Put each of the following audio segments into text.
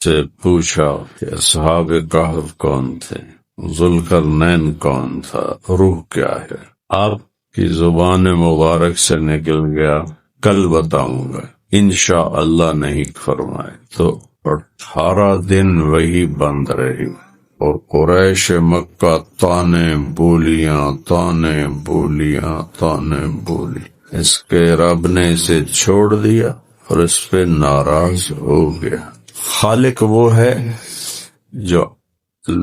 سے پوچھا کہ اصحاب کہف کون تھے، ذوالقرنین کون تھا، روح کیا ہے؟ آپ کی زبان مبارک سے نکل گیا کل بتاؤں گا، انشاءاللہ نہیں فرمائے تو 18 دن وہی بند رہی، اور قریش مکہ تانے بولیاں بولی، اس کے رب نے اسے چھوڑ دیا اور اس پہ ناراض ہو گیا۔ خالق وہ ہے جو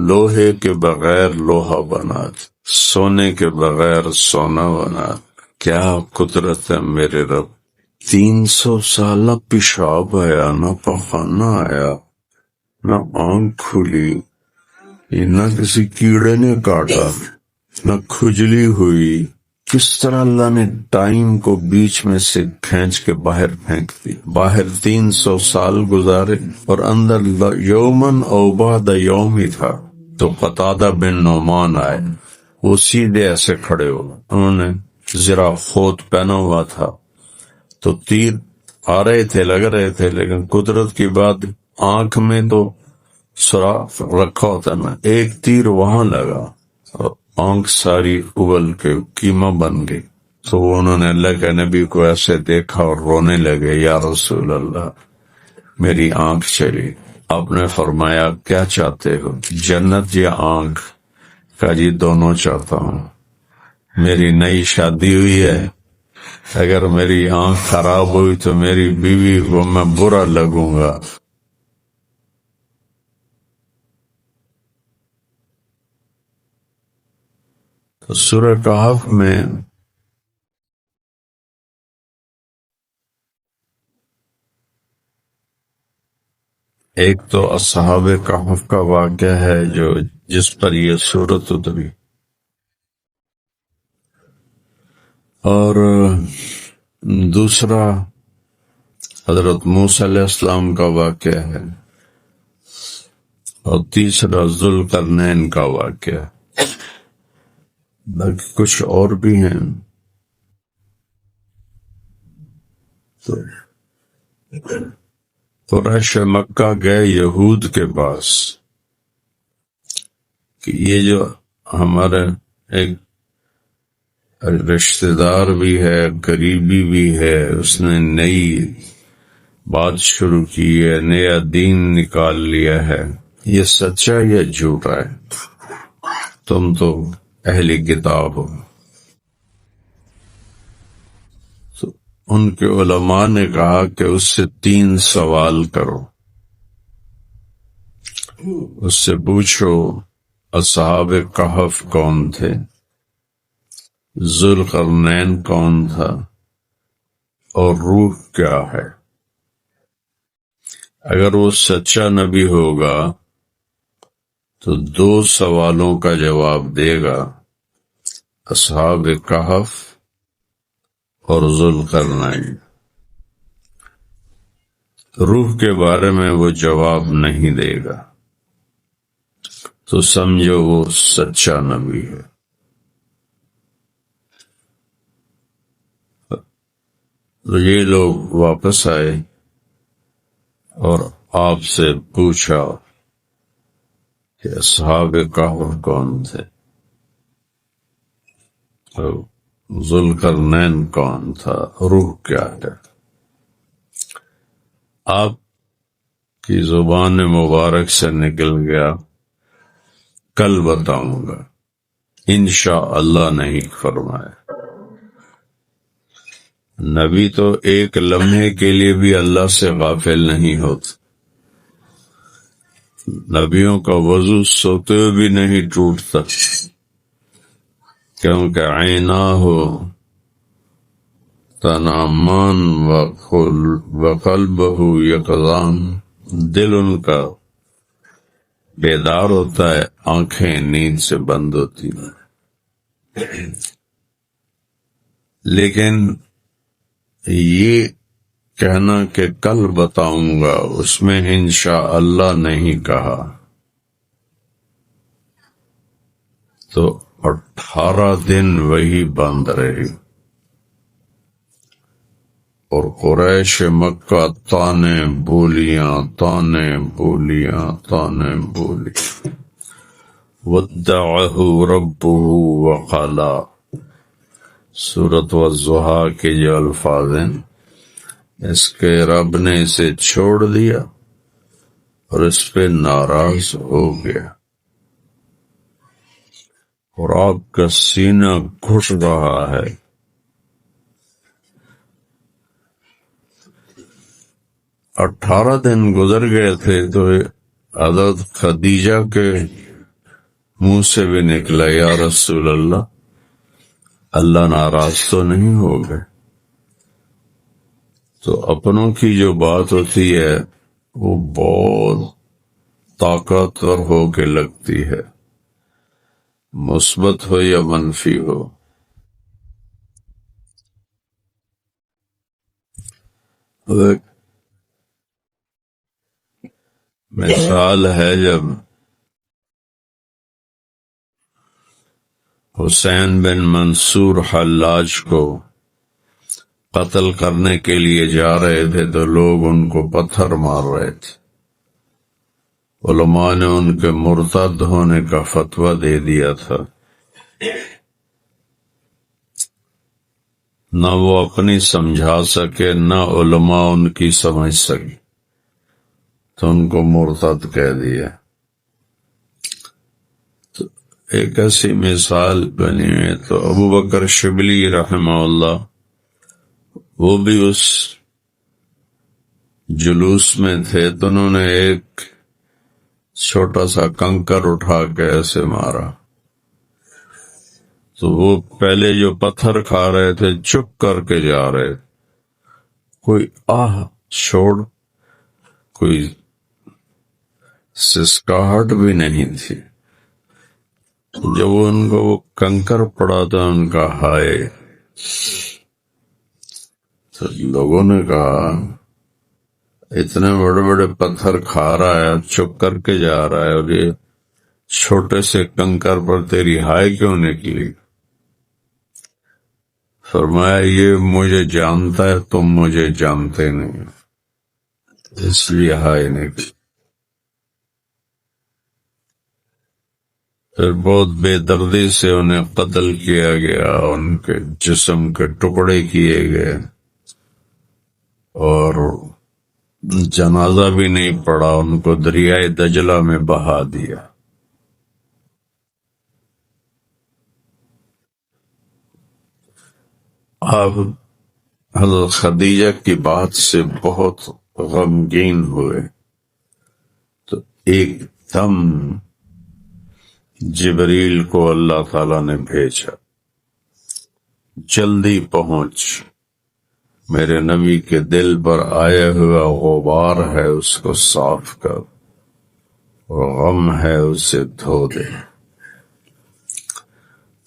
لوہے کے بغیر لوہا بنا دے، سونے کے بغیر سونا بنا دے۔ کیا قدرت ہے میرے رب! 300 سال نہ پیشاب آیا، نہ پخانہ آیا، نہ آنکھ کھلی، نہ کسی کیڑے نے کاٹا، نہ کھجلی ہوئی۔ کس طرح اللہ نے ٹائم کو بیچ میں سے کھینچ کے باہر پھینک دی۔ باہر 300 سال گزارے اور اندر یومن او بعد یوم ہی تھا۔ تو قتادہ بن نعمان آئے، وہ سیدھے ایسے کھڑے ہو، انہوں نے زرہ خود پہنا ہوا تھا، تو تیر آ رہے تھے، لگ رہے تھے، لیکن قدرت کی بات، آنکھ میں تو سوراخ رکھا ہوتا نا، ایک تیر وہاں لگا اور آنکھ ساری ابل کے قیمہ بن گئی۔ تو انہوں نے اللہ کے نبی کو ایسے دیکھا اور رونے لگے، یا رسول اللہ میری آنکھ چلی۔ آپ نے فرمایا کیا چاہتے ہو، جنت یا آنکھ؟ کہا جی دونوں چاہتا ہوں، میری نئی شادی ہوئی ہے، اگر میری آنکھ خراب ہوئی تو میری بیوی کو میں برا لگوں گا۔ تو سورہ کہف میں ایک تو اصحاب کہف کا واقعہ ہے جس پر یہ سورت اتری، اور دوسرا حضرت موسیٰ علیہ السلام کا واقعہ ہے، اور تیسرا ذوالقرنین کا واقعہ۔ باقی کچھ اور بھی ہیں۔ تو قریش مکہ گئے یہود کے پاس کہ یہ جو ہمارے ایک رشتہ دار بھی ہے، قریبی بھی ہے، اس نے نئی بات شروع کی ہے، نیا دین نکال لیا ہے، یہ سچا یا جھوٹا ہے؟ تم تو اہل کتاب ہو۔ تو ان کے علماء نے کہا کہ اس سے 3 سوال کرو، اس سے پوچھو اصحاب کہف کون تھے، ذوالقرنین کون تھا، اور روح کیا ہے۔ اگر وہ سچا نبی ہوگا تو 2 سوالوں کا جواب دے گا، اصحاب کہف اور ذوالقرنین۔ روح کے بارے میں وہ جواب نہیں دے گا، تو سمجھو وہ سچا نبی ہے۔ تو یہ لوگ واپس آئے اور آپ سے پوچھا کہ اصحاب کہف کون تھے، ذوالقرنین کون تھا، روح کیا ہے؟ آپ کی زبان مبارک سے نکل گیا کل بتاؤں گا، انشاءاللہ نہیں فرمایا۔ نبی تو ایک لمحے کے لیے بھی اللہ سے غافل نہیں ہوتے، نبیوں کا وضو سوتے ہوئے بھی نہیں ٹوٹتا، کیونکہ عیناہ تنامان وقلبہ یقظان، دل ان کا بیدار ہوتا ہے، آنکھیں نیند سے بند ہوتی ہیں۔ لیکن یہ کہنا کہ کل بتاؤں گا، اس میں انشاءاللہ نہیں کہا، تو 18 دن وہی بند رہی، اور قریش مکہ تانے بولیاں ودعہ ربہ وقالا. سورۃ والضحیٰ کے جو الفاظ ہیں، اس کے رب نے اسے چھوڑ دیا اور اس پہ ناراض ہو گیا، اور آپ کا سینہ گھٹ رہا ہے. 18 دن گزر گئے تھے تو حضرت خدیجہ کے منہ سے بھی نکلا، یا رسول اللہ، اللہ ناراض تو نہیں ہو گئے؟ تو اپنوں کی جو بات ہوتی ہے وہ بہت طاقتور ہو کے لگتی ہے، مثبت ہو یا منفی ہو. ایک مثال ہے، جب حسین بن منصور حلاج کو قتل کرنے کے لیے جا رہے تھے تو لوگ ان کو پتھر مار رہے تھے. علماء نے ان کے مرتد ہونے کا فتویٰ دے دیا تھا. نہ وہ اپنی سمجھا سکے، نہ علماء ان کی سمجھ سکے، تو ان کو مرتد کہہ دیا. تو ایک ایسی مثال بنی ہے. تو ابو بکر شبلی رحمہ اللہ، وہ بھی اس جلوس میں تھے، تو انہوں نے ایک چھوٹا سا کنکر اٹھا کے ایسے مارا. تو وہ پہلے جو پتھر کھا رہے تھے چپ کر کے جا رہے، کوئی آہ چھوڑ، کوئی سسکاہٹ بھی نہیں تھی. جب ان کو وہ کنکر پڑا تو ان کا ہائے. تو لوگوں نے کہا اتنے بڑے بڑے پتھر کھا رہا ہے، چپ کر کے جا رہا ہے، اور یہ چھوٹے سے کنکر پر تیری ہائے کیوں نکلی؟ فرمایا یہ مجھے جانتا ہے، تم مجھے جانتے نہیں، اس لیے ہائے نکلی. پھر بہت بے دردی سے انہیں قتل کیا گیا، ان کے جسم کے ٹکڑے کیے گئے، اور جنازہ بھی نہیں پڑا، ان کو دریائے دجلہ میں بہا دیا. آپ حضرت خدیجہ کی بات سے بہت غمگین ہوئے، تو ایک دم جبریل کو اللہ تعالیٰ نے بھیجا، جلدی پہنچ، میرے نبی کے دل پر آیا ہوا غبار ہے اس کو صاف کر، اور غم ہے اسے دھو دے.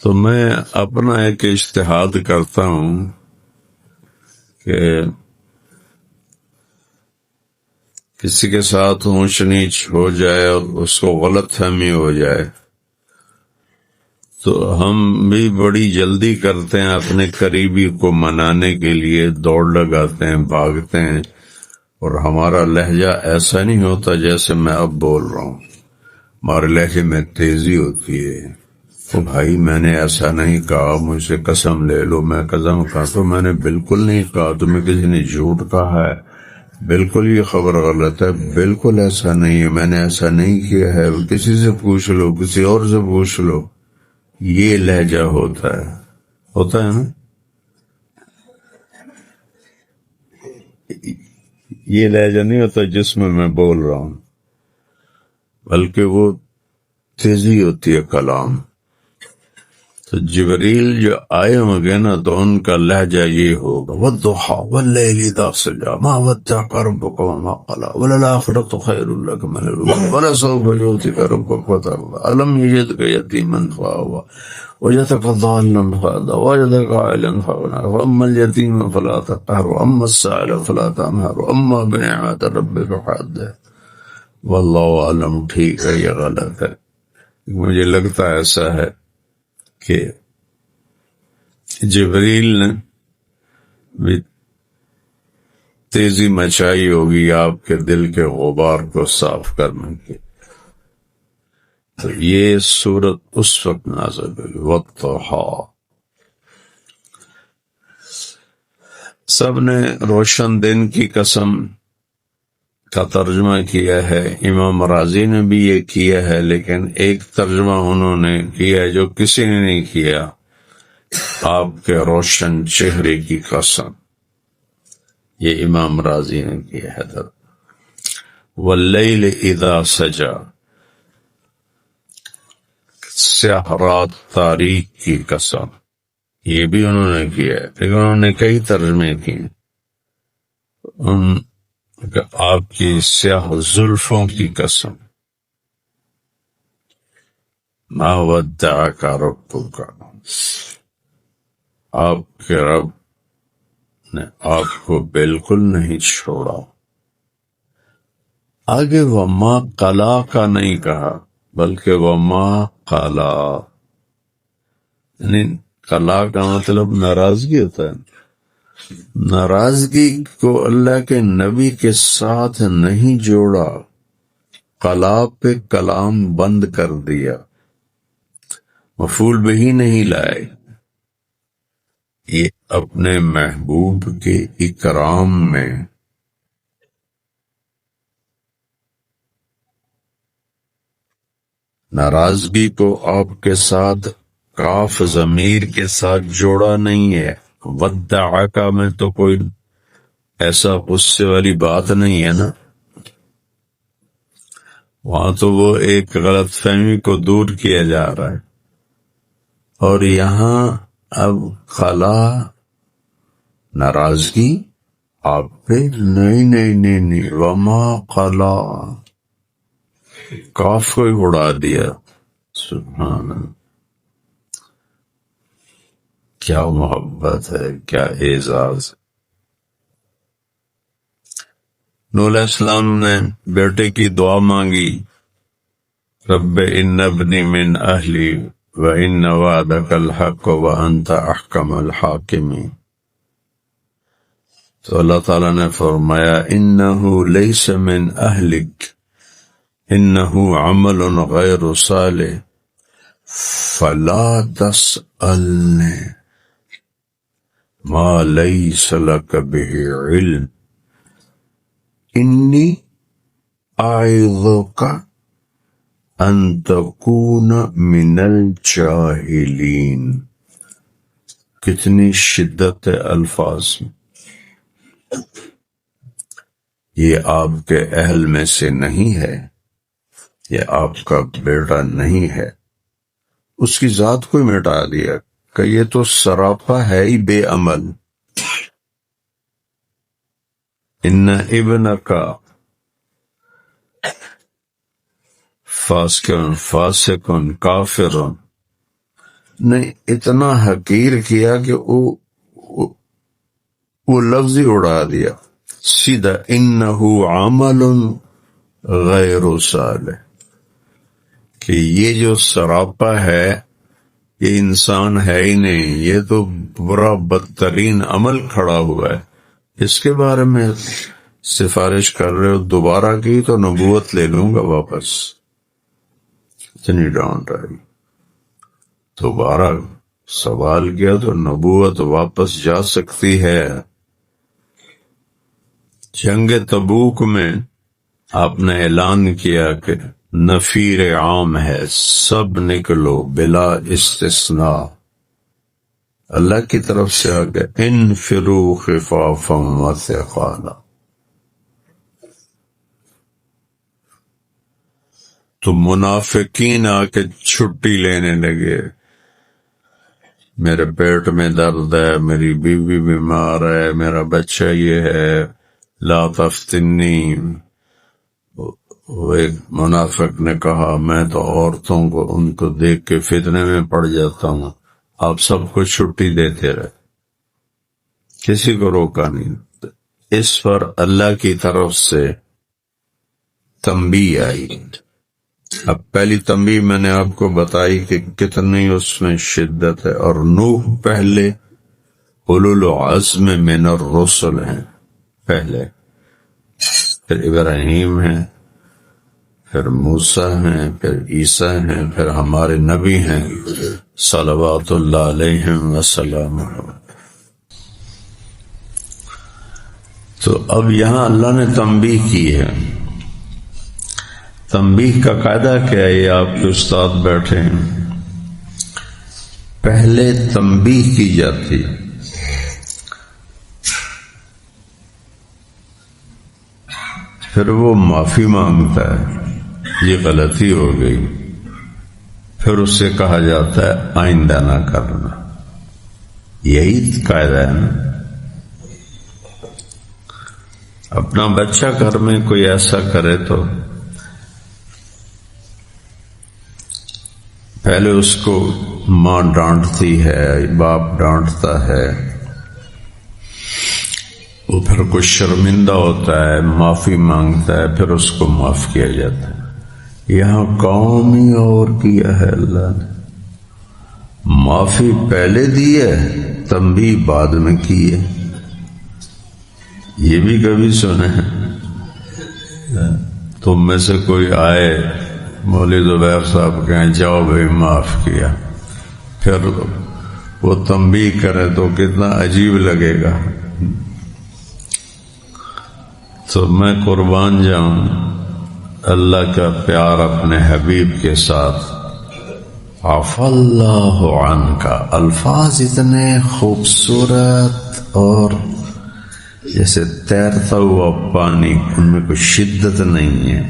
تو میں اپنا ایک اجتہاد کرتا ہوں کہ کسی کے ساتھ اونچ نیچ ہو جائے اور اس کو غلط فہمی ہو جائے تو ہم بھی بڑی جلدی کرتے ہیں، اپنے قریبی کو منانے کے لیے دوڑ لگاتے ہیں، بھاگتے ہیں، اور ہمارا لہجہ ایسا نہیں ہوتا جیسے میں اب بول رہا ہوں. ہمارے لہجے میں تیزی ہوتی ہے. تو بھائی میں نے ایسا نہیں کہا، مجھ سے قسم لے لو، میں قسم کھاتا ہوں میں نے بالکل نہیں کہا، تمہیں کسی نے جھوٹ کہا ہے، بالکل یہ خبر غلط ہے، بالکل ایسا نہیں ہے، میں نے ایسا نہیں کیا ہے، کسی سے پوچھ لو، کسی اور سے پوچھ لو. یہ لہجہ ہوتا ہے نا. یہ لہجہ نہیں ہوتا جس میں بول رہا ہوں، بلکہ وہ تیزی ہوتی ہے کلام. تو جبریل جو آئے ہوں گے نا تو ان کا لہجہ یہ ہوگا، والضحیٰ واللیل اذا سجی ما ودعک ربک وما قلی وللآخرۃ خیر لک من الأولى ولسوف یعطیک ربک فترضی الم یجدک یتیما فآوی وجدک ضالا فہدی وجدک عائلا فأغنی فأما الیتیم فلا تقہر واما السائل فلا تنہر واما بنعمت ربک فحدث. واللہ اعلم ٹھیک ہے یا غلط ہے، مجھے لگتا ایسا ہے کہ جبریل نے بھی تیزی مچائی ہوگی آپ کے دل کے غبار کو صاف کرنے کی۔ تو یہ سورت اس وقت نازل ہوئی، والضحیٰ۔ سب نے روشن دن کی قسم کا ترجمہ کیا ہے، امام رازی نے بھی یہ کیا ہے، لیکن ایک ترجمہ انہوں نے کیا ہے جو کسی نے نہیں کیا، آپ کے روشن چہرے کی قسم، یہ امام رازی نے کیا ہے۔ واللیل اذا سجا، سیاہ رات تاریک کی قسم، یہ بھی انہوں نے کیا ہے، لیکن انہوں نے کئی ترجمے کیے۔ آپ کی سیاہ زلفوں کی قسم، ما ودعک ربک، آپ کے رب نے آپ کو بالکل نہیں چھوڑا۔ آگے وما قلا کا نہیں کہا، بلکہ وما قلا، یعنی قلا کا مطلب ناراضگی ہوتا ہے، ناراضگی کو اللہ کے نبی کے ساتھ نہیں جوڑا، قلا پہ کلام بند کر دیا، مفعول بہ نہیں لائے۔ یہ اپنے محبوب کے اکرام میں ناراضگی کو آپ کے ساتھ کاف ضمیر کے ساتھ جوڑا نہیں ہے۔ ودعکا میں تو کوئی ایسا غصے والی بات نہیں ہے نا، وہاں تو وہ ایک غلط فہمی کو دور کیا جا رہا ہے، اور یہاں اب خلا ناراضگی آپ پہ نہیں، وما قلا، کاف کو ہی اڑا دیا۔ سبحان اللہ، کیا محبت ہے، کیا اعزاز۔ نوح علیہ السلام نے بیٹے کی دعا مانگی، رب ان ابنی من اہلی وان وعدک الحق وانت احکم الحاکمین، تو اللہ تعالیٰ نے فرمایا انہ لیس من اہلک انہ عمل غیر صالح فلا تسألنی ما لیس لک بہ علم انی اعظک ان تکون من الجاہلین۔ کتنی شدت ہے الفاظ میں۔ یہ آپ کے اہل میں سے نہیں ہے، یہ آپ کا بیٹا نہیں ہے، اس کی ذات کو مٹا دیا کہ یہ تو سراپا ہے ہی بے عمل۔ ان ابنک فاسق کافر، نہیں اتنا حقیر کیا کہ وہ لفظ ہی اڑا دیا سیدھا، انہو عمل غیر صالح، کہ یہ جو سراپا ہے یہ انسان ہے ہی نہیں، یہ تو برا بدترین عمل کھڑا ہوا ہے، اس کے بارے میں سفارش کر رہے ہو، دوبارہ کی تو نبوت لے لوں گا واپس۔ اتنی ڈانٹ آئی، دوبارہ سوال کیا تو نبوت واپس جا سکتی ہے۔ جنگ تبوک میں آپ نے اعلان کیا کہ نفیر عام ہے، سب نکلو بلا استثناء، اللہ کی طرف سے آ گیا انفروا خفافا وثقالا۔ تو منافقین آ کے چھٹی لینے لگے، میرے پیٹ میں درد ہے، میری بیوی بیمار ہے، میرا بچہ یہ ہے، لا تفتنی۔ وہ ایک منافق نے کہا میں تو عورتوں کو ان کو دیکھ کے فتنے میں پڑ جاتا ہوں، آپ سب کو چھٹی دیتے رہے، کسی کو روکا نہیں۔ اس پر اللہ کی طرف سے تنبیہ آئی۔ اب پہلی تنبیہ میں نے آپ کو بتائی کہ کتنی اس میں شدت ہے، اور نوح پہلے اولو العزم من الرسل ہیں، پہلے، پھر ابراہیم ہیں، پھر موسیٰ ہیں، پھر عیسیٰ ہیں، پھر ہمارے نبی ہیں صلوات اللہ علیہم وسلم۔ تو اب یہاں اللہ نے تنبیہ کی ہے۔ تنبیہ کا قاعدہ کیا ہے؟ یہ آپ کے استاد بیٹھے ہیں، پہلے تنبیہ کی جاتی، پھر وہ معافی مانگتا ہے یہ غلطی ہو گئی، پھر اس سے کہا جاتا ہے آئندہ نہ کرنا۔ یہی قاعدہ ہے نا۔ اپنا بچہ گھر میں کوئی ایسا کرے تو پہلے اس کو ماں ڈانٹتی ہے، باپ ڈانٹتا ہے، وہ پھر کچھ شرمندہ ہوتا ہے، معافی مانگتا ہے، پھر اس کو معاف کیا جاتا ہے۔ یہاں کام ہی اور کیا ہے اللہ نے، معافی پہلے دی ہے، تنبیہ بعد میں کی ہے۔ یہ بھی کبھی سنے تم میں سے کوئی آئے مولوی زبیر صاحب کہیں جاؤ بھائی معاف کیا، پھر وہ تنبیہ کرے تو کتنا عجیب لگے گا۔ تو میں قربان جاؤں اللہ کا پیار اپنے حبیب کے ساتھ۔ عفا اللہ عنک، الفاظ اتنے خوبصورت اور جیسے تیرتا ہوا پانی، ان میں کوئی شدت نہیں ہے۔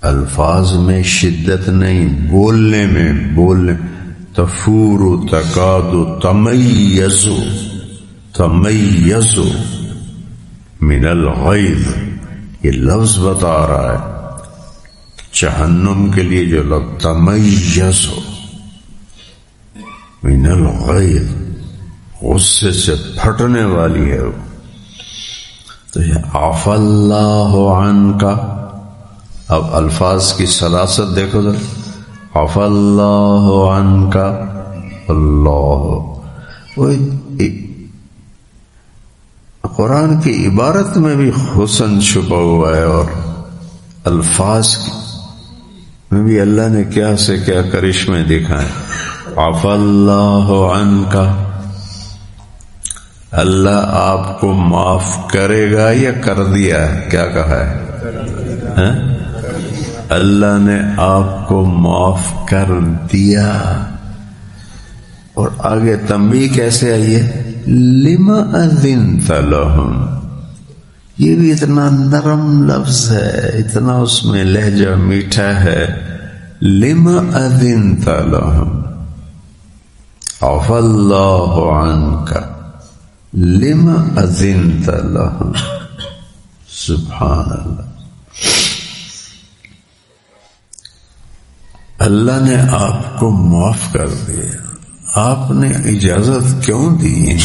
الفاظ میں شدت نہیں، بولنے تفور تکاد تمیز من الغیظ، یہ لفظ بتا رہا ہے جہنم کے لیے جو لفظ تمیز من الغیظ، غصے سے پھٹنے والی ہے وہ۔ تو یہ عفا اللہ عنک، اب الفاظ کی سلاست دیکھو ذرا، عفا اللہ عنک، اللہ، قرآن کی عبارت میں بھی حسن چھپا ہوا ہے، اور الفاظ میں بھی اللہ نے کیا سے کیا کرشمے دکھائے۔ عفا اللہ عنک، اللہ آپ کو معاف کرے گا یا کر دیا ہے؟ کیا کہا ہے؟ اللہ نے آپ کو معاف کر دیا۔ اور آگے تنبیہ کیسے آئی ہے؟ لما اذنت لهم، یہ بھی اتنا نرم لفظ ہے، اتنا اس میں لہجہ میٹھا ہے۔ لما اذنت لهم، عفا اللہ عنک، لما اذنت لهم، سبحان اللہ۔ اللہ نے آپ کو معاف کر دیا، آپ نے اجازت کیوں دی؟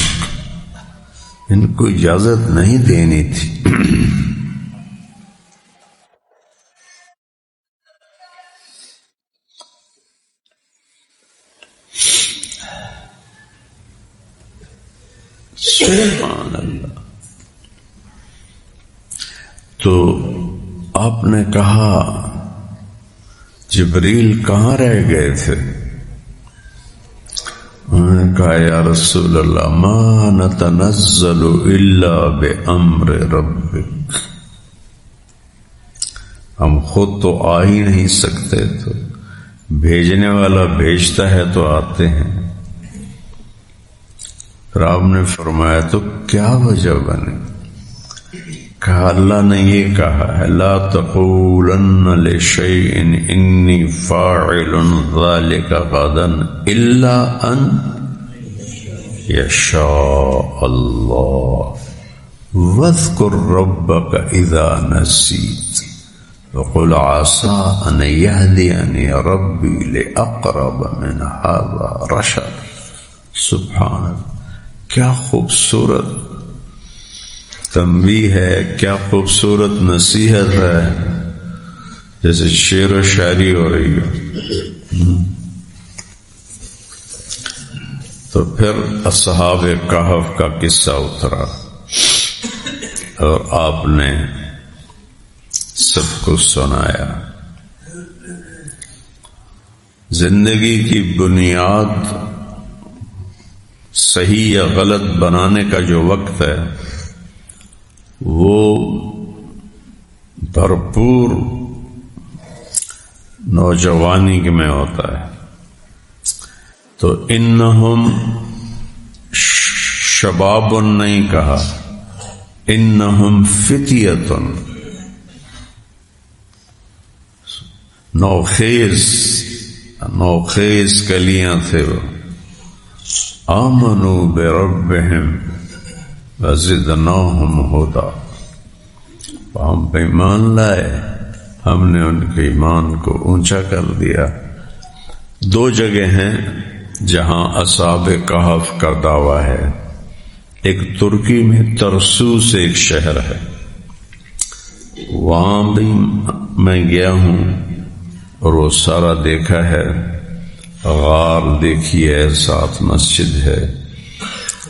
ان کو اجازت نہیں دینی تھی۔ سبحان اللہ۔ تو آپ نے کہا جبریل کہاں رہ گئے تھے؟ انہوں نے کہا یا رسول اللہ ما نتنزل الا بامر ربک، ہم خود تو آ ہی نہیں سکتے، تو بھیجنے والا بھیجتا ہے تو آتے ہیں۔ پھر آپ نے فرمایا تو کیا وجہ بنے؟ کہا اللہ نے یہ کہا ہے لا تقولن لشیء انی فاعل ذلک غدا الا ان یشاء اللہ واذکر ربک اذا نسیت وقل عسى ان يهديني ربی لاقرب من هذا رشدا۔ سبحان اللہ، کیا خوبصورت تنبیہ ہے، کیا خوبصورت نصیحت ہے، جیسے شعر و شاعری ہو رہی ہے۔ تو پھر اصحاب کہف کا قصہ اترا اور آپ نے سب کو سنایا۔ زندگی کی بنیاد صحیح یا غلط بنانے کا جو وقت ہے وہ بھرپور نوجوانی میں ہوتا ہے۔ تو انہم شباب نہیں کہا، انہم فتیۃ، نوخیز کلیاں تھے وہ۔ آمنوا بربہم وزدناہم ہدی، ہم پہ ایمان لائے، ہم نے ان کے ایمان کو اونچا کر دیا۔ دو جگہ ہیں جہاں اصحاب کہف کا دعویٰ ہے، ایک ترکی میں ترسوس ایک شہر ہے، وہاں بھی میں گیا ہوں اور وہ سارا دیکھا ہے، غار دیکھی ہے، ساتھ مسجد ہے۔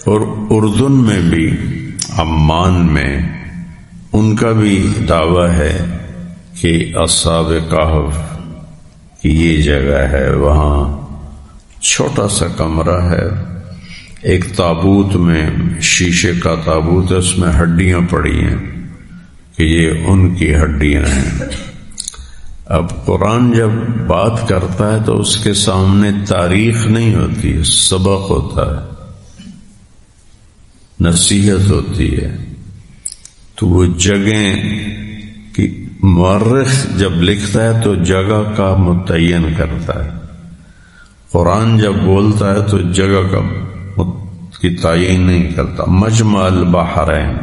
اور اردن میں بھی عمان میں ان کا بھی دعویٰ ہے کہ اصحاب کہف کی یہ جگہ ہے، وہاں چھوٹا سا کمرہ ہے، ایک تابوت میں، شیشے کا تابوت ہے، اس میں ہڈیاں پڑی ہیں کہ یہ ان کی ہڈیاں ہیں۔ اب قرآن جب بات کرتا ہے تو اس کے سامنے تاریخ نہیں ہوتی، سبق ہوتا ہے، نصیحت ہوتی ہے۔ تو وہ جگہ کی مورخ جب لکھتا ہے تو جگہ کا متعین کرتا ہے، قرآن جب بولتا ہے تو جگہ کی تعین نہیں کرتا۔ مجمع البحرین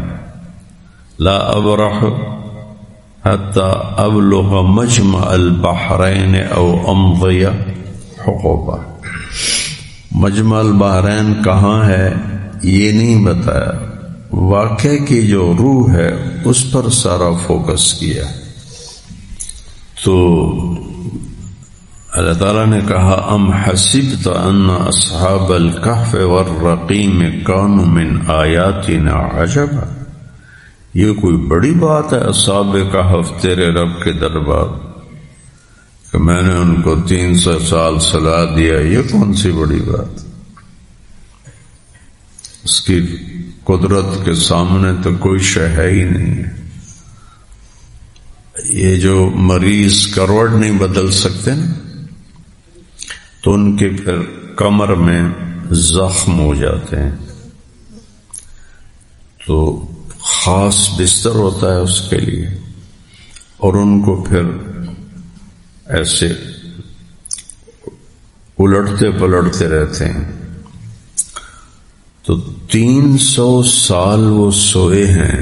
لا ابرح حتی ابلغ مجمع البحرین او امضی حقوبا۔ مجمع البحرین کہاں ہے یہ نہیں بتایا، واقعے کی جو روح ہے اس پر سارا فوکس کیا۔ تو اللہ تعالیٰ نے کہا ام حسبت ان اصحاب الکہف والرقیم کانوا من آیاتنا عجبا، یہ کوئی بڑی بات ہے اصحاب کہف تیرے رب کے دربار کہ میں نے ان کو 300 سال سلا دیا، یہ کون سی بڑی بات؟ اس کی قدرت کے سامنے تو کوئی شے ہے ہی نہیں ہے۔ یہ جو مریض کروٹ نہیں بدل سکتے نا، تو ان کے پھر کمر میں زخم ہو جاتے ہیں، تو خاص بستر ہوتا ہے اس کے لیے، اور ان کو پھر ایسے الٹتے پلٹتے رہتے ہیں۔ تو 300 سال وہ سوئے ہیں،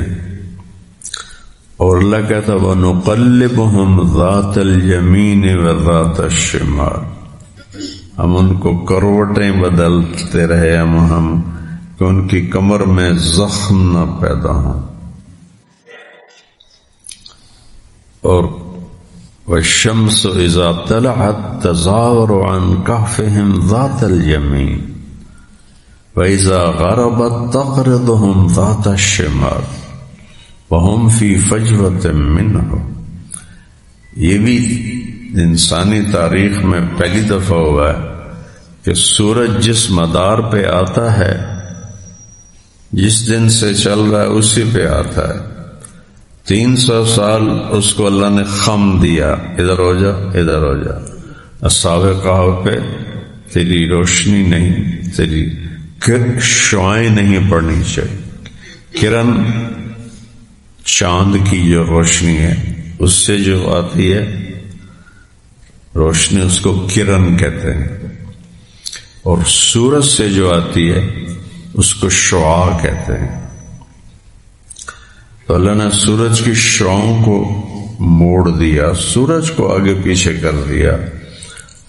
اور اللہ کہتا وَنُقَلِّبُهُمْ ذَاتَ الْيَمِينِ وَذَاتَ الشِّمَالِ، ہم ان کو کروٹیں بدلتے رہے ہم کہ ان کی کمر میں زخم نہ پیدا ہوں۔ اور وَالشَّمْسُ إِذَا طَلَعَتْ تَزَاوَرُ عَنْ كَهْفِهِمْ ذَاتَ الْيَمِينِ وَإِذَا غَرَبَتْ تَقْرِضُهُمْ ذَاتَ الشِّمَالِ وَهُمْ فِي فَجْوَةٍ مِّنْهُ۔ یہ بھی انسانی تاریخ میں پہلی دفعہ ہوا ہے کہ سورج جس مدار پہ آتا ہے، جس دن سے چل رہا ہے اسی پہ آتا ہے۔ 300 سال اس کو اللہ نے خم دیا، ادھر ہو جا ادھر ہو جا۔ اصحاب کہف پہ تیری روشنی نہیں، تیری شعائیں نہیں پڑنی چاہیے۔ کرن چاند کی جو روشنی ہے اس سے جو آتی ہے روشنی، اس کو کرن کہتے ہیں، اور سورج سے جو آتی ہے اس کو شعاع کہتے ہیں۔ تو اللہ نے سورج کی شعاعوں کو موڑ دیا، سورج کو آگے پیچھے کر دیا،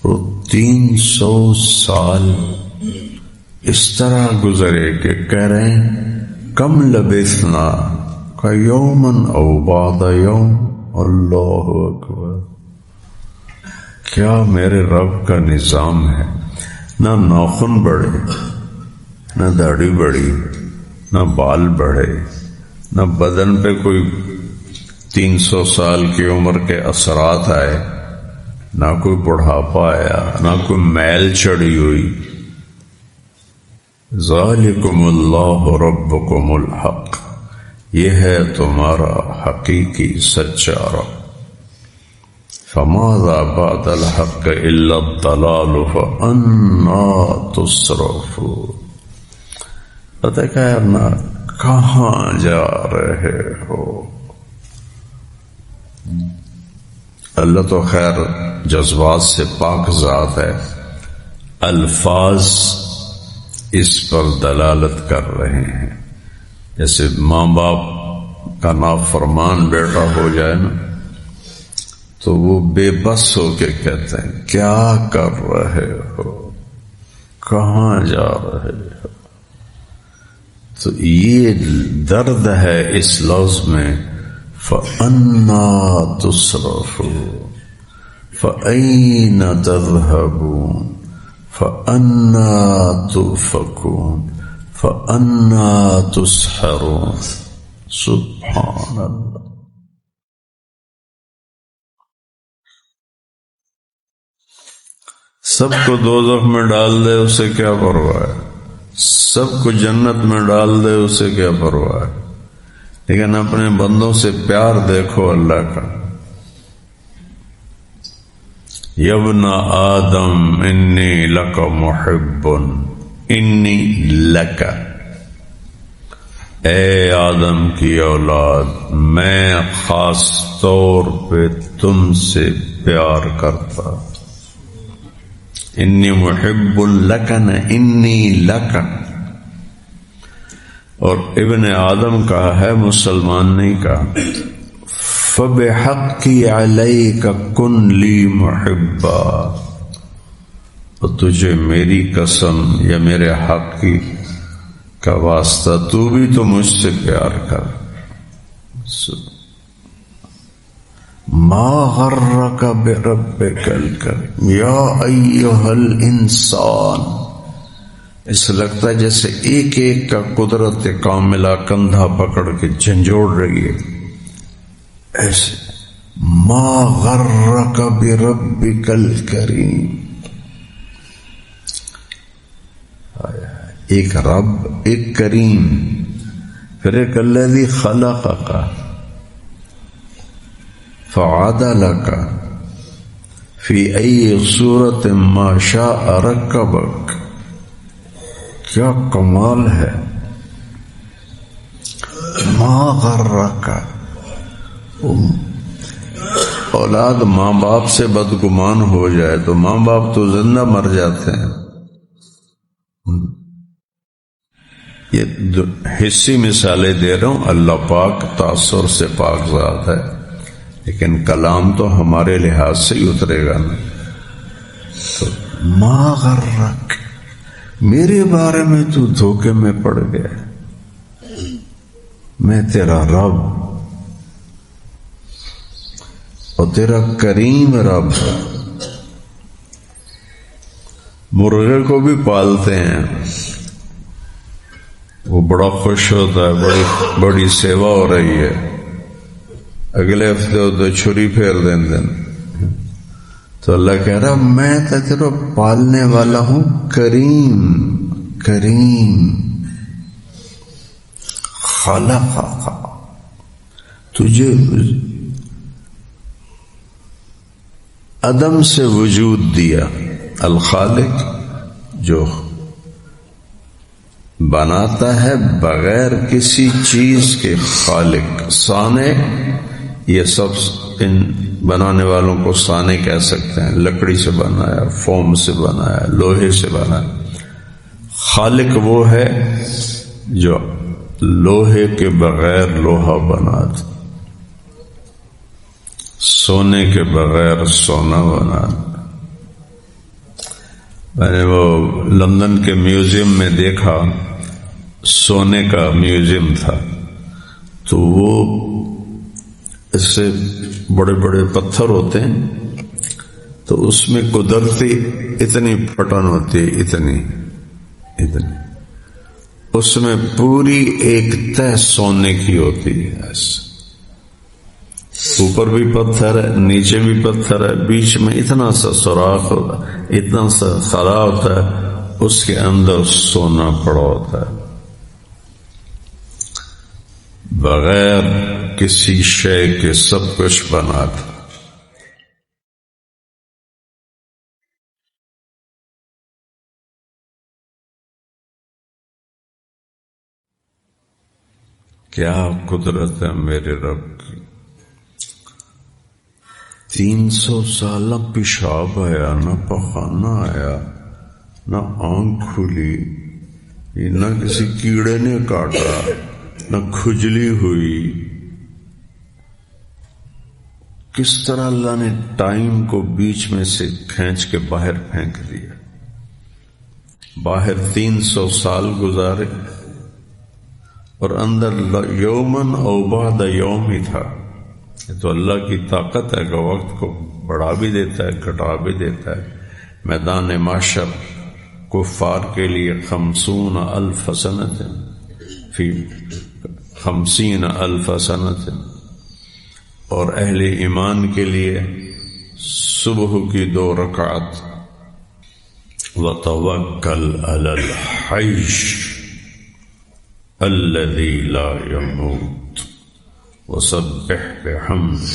اور 300 سال اس طرح گزرے کہ کہہ رہے ہیں کم لبثنا یومن او بعد یوم، اللہ اکبر، کیا میرے رب کا نظام ہے، نہ ناخن بڑھے نہ داڑھی بڑھی، نہ بال بڑھے، نہ بدن پہ کوئی 300 سال کی عمر کے اثرات آئے، نہ کوئی بڑھاپا آیا، نہ کوئی میل چڑھی ہوئی. ذالکم اللہ ربکم الحق، یہ ہے تمہارا حقیقی سچا رب. فماذا بعد الحق الا الضلال فأنا تصرفون. پتہ کیا ہے، کہاں جا رہے ہو؟ اللہ تو خیر جذبات سے پاک ذات ہے، الفاظ اس پر دلالت کر رہے ہیں. جیسے ماں باپ کا نافرمان بیٹا ہو جائے نا تو وہ بے بس ہو کے کہتے ہیں کیا کر رہے ہو، کہاں جا رہے ہو. تو یہ درد ہے اس لفظ میں، فَأَنَّا تُصْرَفُونَ فَأَيْنَ تَذْهَبُونَ فَأَنَّا تُؤْفَكُونَ فَأَنَّا تُسْحَرُونَ. سبحان اللہ. سب کو دوزخ میں ڈال دے اسے کیا پرواہ ہے، سب کو جنت میں ڈال دے اسے کیا پرواہ ہے، لیکن اپنے بندوں سے پیار دیکھو اللہ کا. یبن آدم انی لک محب، انی لک، اے آدم کی اولاد میں خاص طور پہ تم سے پیار کرتا. انی محب لک نہ انی لک. اور ابن آدم کہا ہے، مسلمان نہیں کہا. فَبِحَقِّ عَلَيْكَ كُنْ لِي مُحِبًّا، تو تجھے میری قسم یا میرے حق کی کا واسطہ تو بھی تو مجھ سے پیار کر. ما غرک بربک الکریم یا ایھا الانسان. اس لگتا ہے جیسے ایک ایک کا قدرت کاملہ کندھا پکڑ کے جھنجھوڑ رہی ہے. ایسے ما غرک بربک الکریم، ایک رب، ایک کریم، پھر ایک الذی خلقک فعدلک فی ای صورت ما شاء رکبک. کیا کمال ہے. ما غرک. اولاد ماں باپ سے بدگمان ہو جائے تو ماں باپ تو زندہ مر جاتے ہیں. یہ حصی مثالیں دے رہا ہوں، اللہ پاک تاثر سے پاک ذات ہے، لیکن کلام تو ہمارے لحاظ سے ہی اترے گا نا. تو ما غرک، میرے بارے میں تو دھوکے میں پڑ گیا، میں تیرا رب اور تیرا کریم رب. مرغے کو بھی پالتے ہیں، وہ بڑا خوش ہوتا ہے، بڑی سیوا ہو رہی ہے. اگلے ہفتے تو چھری پھیر دیں تو اللہ کہہ رہا میں تو تیرا پالنے والا ہوں، کریم کریم. خلق، تجھے عدم سے وجود دیا. الخالق جو بناتا ہے بغیر کسی چیز کے، خالق. صانع، یہ سب ان بنانے والوں کو صانع کہہ سکتے ہیں. لکڑی سے بنایا، فوم سے بنایا، لوہے سے بنایا. خالق وہ ہے جو لوہے کے بغیر لوہا بناتا، سونے کے بغیر سونا بناتا. میں نے وہ لندن کے میوزیم میں دیکھا، سونے کا میوزیم تھا، تو وہ اس سے بڑے بڑے پتھر ہوتے ہیں تو اس میں قدرتی اتنی پھٹن ہوتی ہے، اتنی اس میں پوری ایک تہ سونے کی ہوتی ہے، اوپر بھی پتھر ہے، نیچے بھی پتھر ہے، بیچ میں اتنا سا سوراخ ہوتا ہے، اتنا سا خلا ہوتا ہے، اس کے اندر سونا پڑا ہوتا ہے، بغیر کسی شے کے سب کچھ بنا تھا۔ کیا قدرت ہے میرے رب کی۔ 300 سال نہ پیشاب آیا، نہ پخانہ آیا، نہ آنکھ کھلی، نہ کسی کیڑے نے کاٹا، نہ کھجلی ہوئی۔ کس طرح اللہ نے ٹائم کو بیچ میں سے کھینچ کے باہر پھینک دیا۔ باہر 300 سال گزارے اور اندر یومن او بعد یوم ہی تھا۔ یہ تو اللہ کی طاقت ہے کہ وقت کو بڑھا بھی دیتا ہے، گھٹا بھی دیتا ہے۔ میدان محشر کفار کے لیے 50,000 سنۃ فی 50,000 سنۃ، اور اہل ایمان کے لیے صبح کی 2 رکعت، وَتَوَكَّلْ عَلَى الْحَيِّ الَّذِي لَا يَمُوتُ وَسَبِّحْ بِحَمْدِهِ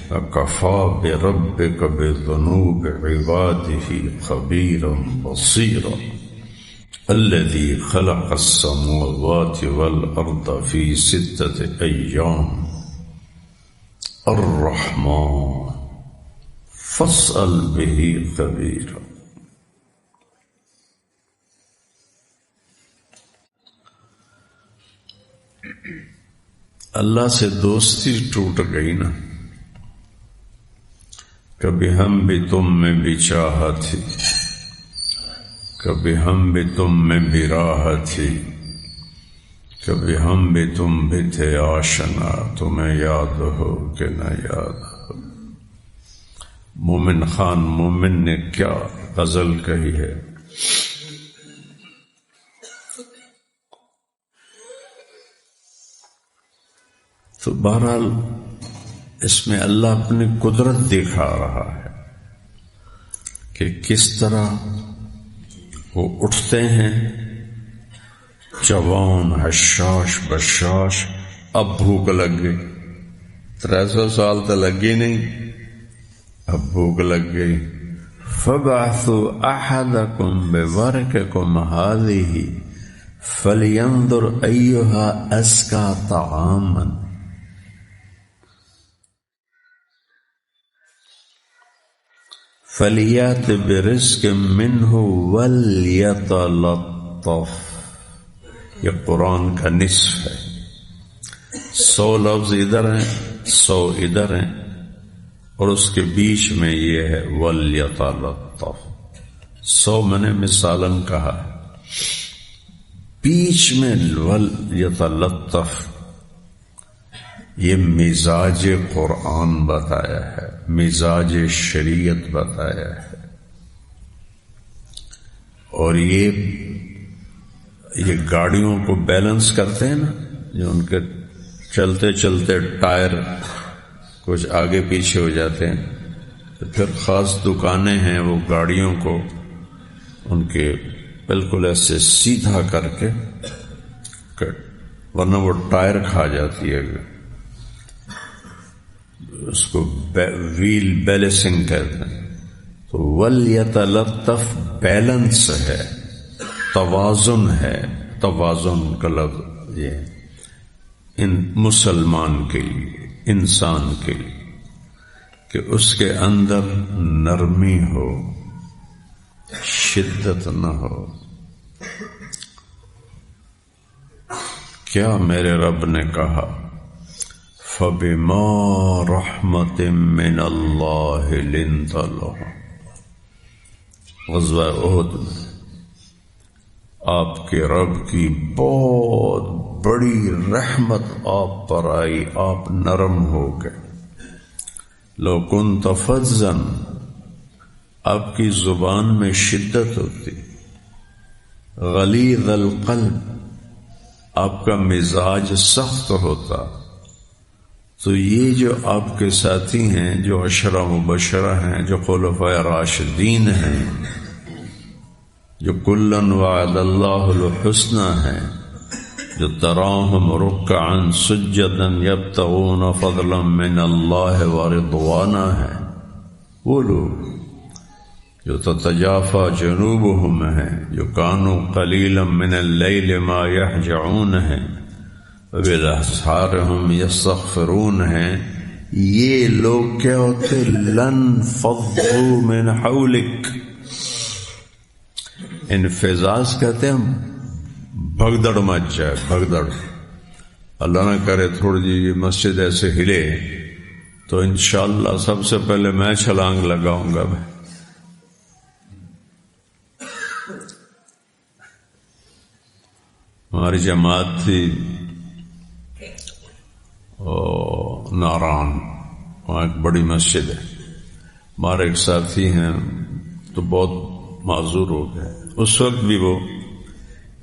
وَكَفَى بِرَبِّكَ بِذُنُوبِ عِبَادِهِ خَبِيرًا بَصِيرًا الَّذِي خَلَقَ السَّمَاوَاتِ وَالْأَرْضَ فِي 6 أَيَّامٍ الرَّحْمَنُ فَاسْأَلْ بِهِ خَبِيرًا۔ اللہ سے دوستی ٹوٹ گئی نا، کبھی ہم بھی تم میں بھی چاہا تھی، کبھی ہم بھی تم میں بھی راہ تھی، کبھی ہم بھی تم بھی تھے آشنا، تمہیں یاد ہو کہ نہ یاد ہو۔ مومن خان مومن نے کیا غزل کہی ہے، تو بہرحال اس میں اللہ اپنی قدرت دکھا رہا ہے کہ کس طرح وہ اٹھتے ہیں جوان حشاش بشاش۔ اب بھوک لگ گئی، 300 سال تو لگی نہیں، اب بھوک لگ گئی۔ فَبَعْثُوا أَحَدَكُمْ بِوَرْقِكُمْ هَٰذِهِ فَلْيَنظُرْ أَيُّهَا أَزْكَىٰ طَعَامًا فَلْيَأْتِ بِرِزْقٍ مِّنْهُ وَلْيَتَلَطَّفْ۔ یہ قرآن کا نصف ہے، 100 لفظ ادھر ہیں، 100 ادھر ہیں، اور اس کے بیچ میں یہ ہے وَلْيَتَلَطَّفْ۔ 100 میں نے مثالاً کہا، بیچ میں وَلْيَتَلَطَّفْ، یہ مزاج قرآن بتایا ہے، مزاج شریعت بتایا ہے۔ اور یہ گاڑیوں کو بیلنس کرتے ہیں نا، جو ان کے چلتے چلتے ٹائر کچھ آگے پیچھے ہو جاتے ہیں، تو پھر خاص دکانیں ہیں وہ گاڑیوں کو ان کے بالکل ایسے سیدھا کر کے، ورنہ وہ ٹائر کھا جاتی ہے، اس کو ویل بیلنسنگ کہتے ہیں۔ تو وَلْيَتَلَطَّفْ بیلنس ہے، توازن ہے، توازن کا لفظ یہ ان مسلمان کے لیے، انسان کے لیے، کہ اس کے اندر نرمی ہو، شدت نہ ہو۔ کیا میرے رب نے کہا، فَبِمَا رَحْمَةٍ مِّنَ اللَّهِ لِنْتَ لَهُمْ۔ غزوہ احد میں آپ کے رب کی بہت بڑی رحمت آپ پر آئی، آپ نرم ہو گئے۔ لَوْ كُنْتَ فَظًّا، آپ کی زبان میں شدت ہوتی، غلیظ القلب، آپ کا مزاج سخت ہوتا، تو یہ جو آپ کے ساتھی ہیں، جو عشرہ مبشرہ ہیں، جو خلفائے راشدین ہیں، جو کلن وعد اللہ الحسنى ہیں، جو تراہم رکعا سجدا یبتغون فضلا من اللہ ورضوانا ہیں، وہ لوگ جو تتجافى جنوبهم ہیں، جو کانوا قلیلا من اللیل ما یہجعون ہیں، وبالاسحار هم یستغفرون ہیں، یہ لوگ کیا ہوتے؟ لن فضوا من حولک، انفزاز کہتے ہیں بھگدڑ مچ جائے، بھگدڑ، اللہ نہ کرے تھوڑی جی مسجد ایسے ہلے تو انشاءاللہ سب سے پہلے میں چھلانگ لگاؤں گا۔ ہماری جماعت تھی ناران، وہاں ایک بڑی مسجد ہے، ہمارے ایک ساتھی ہیں تو بہت معذور ہو گئے، اس وقت بھی وہ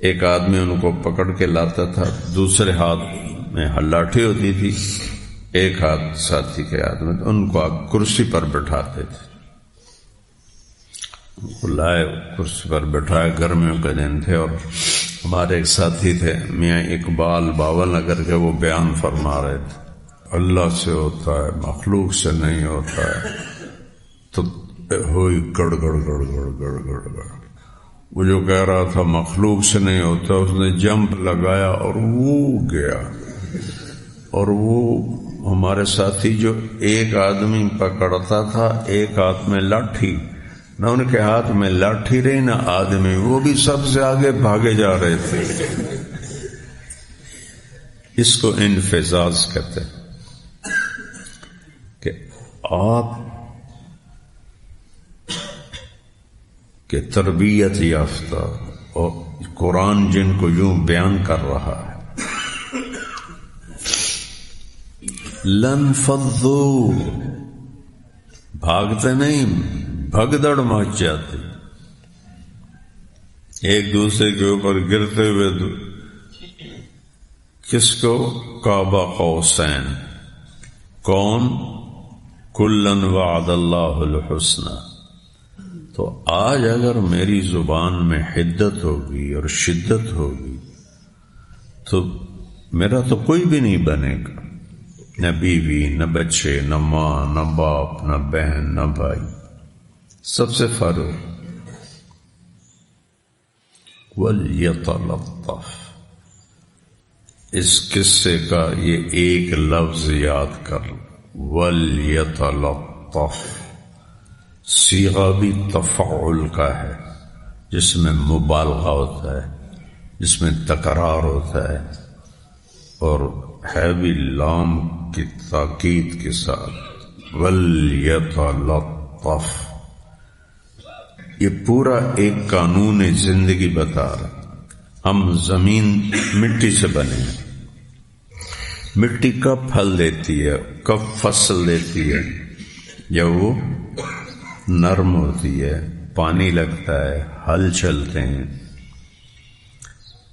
ایک آدمی ان کو پکڑ کے لاتا تھا، دوسرے ہاتھ میں لاٹھی ہوتی تھی، ایک ہاتھ ساتھی کے ہاتھ میں، ان کو کرسی پر بٹھاتے تھے، لائے کرسی پر بٹھائے، گرمیوں کے دن تھے، اور ہمارے ایک ساتھی تھے میاں اقبال باول نگر کے، وہ بیان فرما رہے تھے اللہ سے ہوتا ہے، مخلوق سے نہیں ہوتا ہے، تو ہوئی گڑ گڑ گڑ گڑ گڑ گڑ گڑ، وہ جو کہہ رہا تھا مخلوق سے نہیں ہوتا، اس نے جمپ لگایا اور وہ گیا، اور وہ ہمارے ساتھی جو ایک آدمی پکڑتا تھا، ایک ہاتھ میں لاٹھی، نہ ان کے ہاتھ میں لاٹھی رہی نہ آدمی، وہ بھی سب سے آگے بھاگے جا رہے تھے۔ اس کو انفزاز کہتے ہیں کہ آپ کہ تربیت یافتہ اور قرآن جن کو یوں بیان کر رہا ہے، لن فضوا، بھاگتے نہیں، بھگدڑ مچ جاتی، ایک دوسرے کے اوپر گرتے ہوئے، کس کو؟ کعبہ قوسین، کون؟ کلن وعد اللہ الحسنى۔ تو آج اگر میری زبان میں حدت ہوگی اور شدت ہوگی تو میرا تو کوئی بھی نہیں بنے گا، نہ بیوی، نہ بچے، نہ ماں، نہ باپ، نہ بہن، نہ بھائی، سب سے فاروق۔ وَلْيَتَلَطَّفْ، اس قصے کا یہ ایک لفظ یاد کر، وَلْيَتَلَطَّفْ، صیغہ بھی تفعل کا ہے، جس میں مبالغہ ہوتا ہے، جس میں تکرار ہوتا ہے، اور ہے بھی لام کی تاکید کے ساتھ، وَلْيَتَلَطَّفْ۔ یہ پورا ایک قانون زندگی بتا رہا۔ ہم زمین مٹی سے بنے ہیں، مٹی کب پھل دیتی ہے، کب فصل دیتی ہے؟ جب وہ نرم ہوتی ہے، پانی لگتا ہے، ہل چلتے ہیں،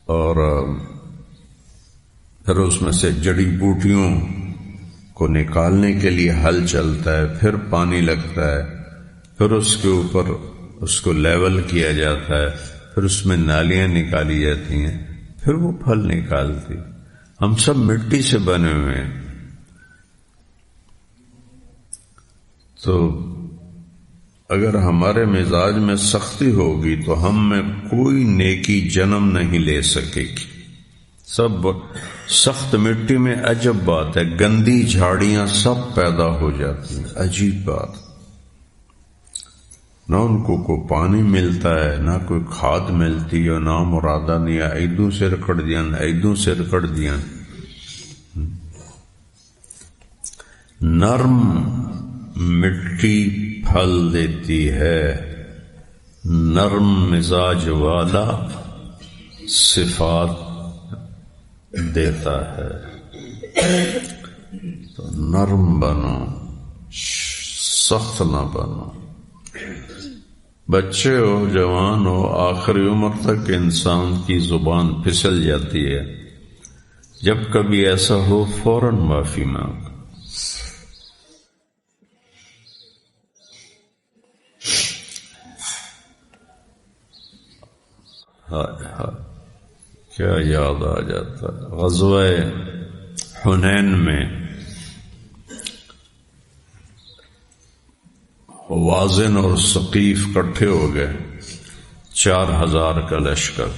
اور پھر اس میں سے جڑی بوٹیوں کو نکالنے کے لیے ہل چلتا ہے، پھر پانی لگتا ہے، پھر اس کے اوپر اس کو لیول کیا جاتا ہے، پھر اس میں نالیاں نکالی جاتی ہیں، پھر وہ پھل نکالتی۔ ہم سب مٹی سے بنے ہوئے ہیں، تو اگر ہمارے مزاج میں سختی ہوگی تو ہم میں کوئی نیکی جنم نہیں لے سکے گی۔ سب سخت مٹی میں عجب بات ہے، گندی جھاڑیاں سب پیدا ہو جاتی ہیں، عجیب بات، نہ ان کو کوئی پانی ملتا ہے، نہ کوئی کھاد ملتی ہے، نہ مرادہ نہیں ایدوں سے رکڑ دیا، ایدوں سے رکڑ دیا۔ نرم مٹی پھل دیتی ہے، نرم مزاج والا صفات دیتا ہے۔ تو نرم بنو، سخت نہ بنو۔ بچے ہو جوان ہو آخری عمر تک انسان کی زبان پھسل جاتی ہے، جب کبھی ایسا ہو فوراً معافی مانگ۔ ہائے ہائے کیا یاد آ جاتا ہے غزوہ حنین میں وازن اور ثقیف کٹھے ہو گئے، 4000 کا لشکر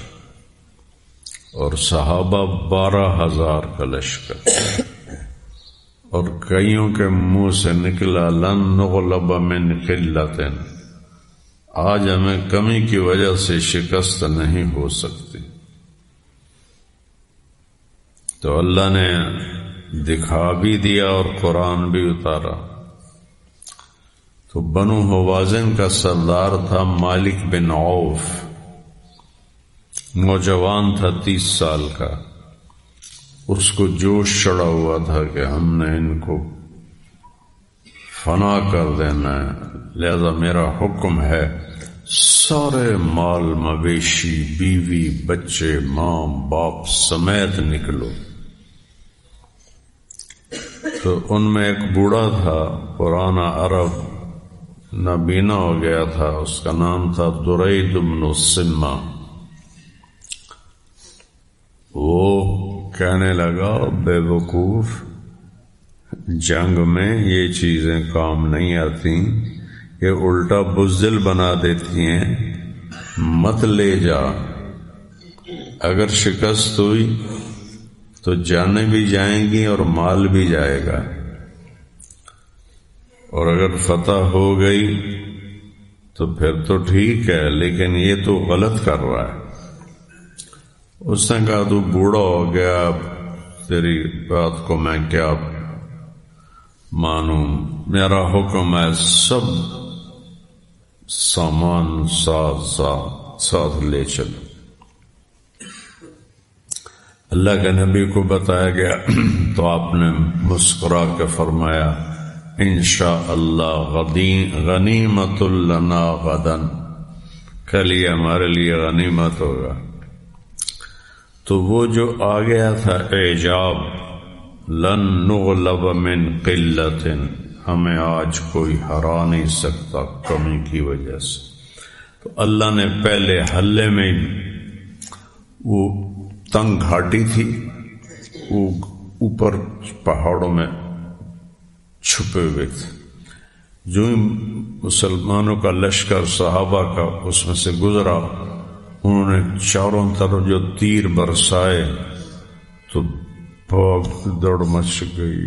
اور صحابہ 12,000 کا لشکر، اور کئیوں کے منہ سے نکلا لن نغلب من قلۃ، آج ہمیں کمی کی وجہ سے شکست نہیں ہو سکتی۔ تو اللہ نے دکھا بھی دیا اور قرآن بھی اتارا۔ تو بنو حوازن کا سردار تھا مالک بن عوف، نوجوان تھا 30 سال کا، اس کو جوش چڑھا ہوا تھا کہ ہم نے ان کو فنا کر دینا ہے، لہذا میرا حکم ہے سارے مال مویشی بیوی بچے ماں باپ سمیت نکلو۔ تو ان میں ایک بوڑھا تھا، پرانا عرب، نابینا ہو گیا تھا، اس کا نام تھا درید بن السمہ۔ وہ کہنے لگا بے وقوف، جنگ میں یہ چیزیں کام نہیں آتی، یہ الٹا بزدل بنا دیتی ہیں، مت لے جا، اگر شکست ہوئی تو جانیں بھی جائیں گی اور مال بھی جائے گا، اور اگر فتح ہو گئی تو پھر تو ٹھیک ہے، لیکن یہ تو غلط کر رہا ہے۔ اس نے کہا تو بوڑھا ہو گیا، تیری بات کو میں کیا مانوں، میرا حکم ہے سب سامان ساتھ لے چلو۔ اللہ کے نبی کو بتایا گیا تو آپ نے مسکرا کے فرمایا انشاءاللہ غنیمت لنا غدن، کل یہ ہمارے لیے غنیمت ہوگا۔ تو وہ جو آ گیا تھا اعجاب، لن نغلب من قلت، ہمیں آج کوئی ہرا نہیں سکتا کمی کی وجہ سے۔ تو اللہ نے پہلے حلے میں وہ تنگ گھاٹی تھی، وہ اوپر پہاڑوں میں چھپے ہوئے تھے، جو ہی مسلمانوں کا لشکر صحابہ کا اس میں سے گزرا، انہوں نے چاروں طرف جو تیر برسائے تو بھاگ دوڑ مچ گئی،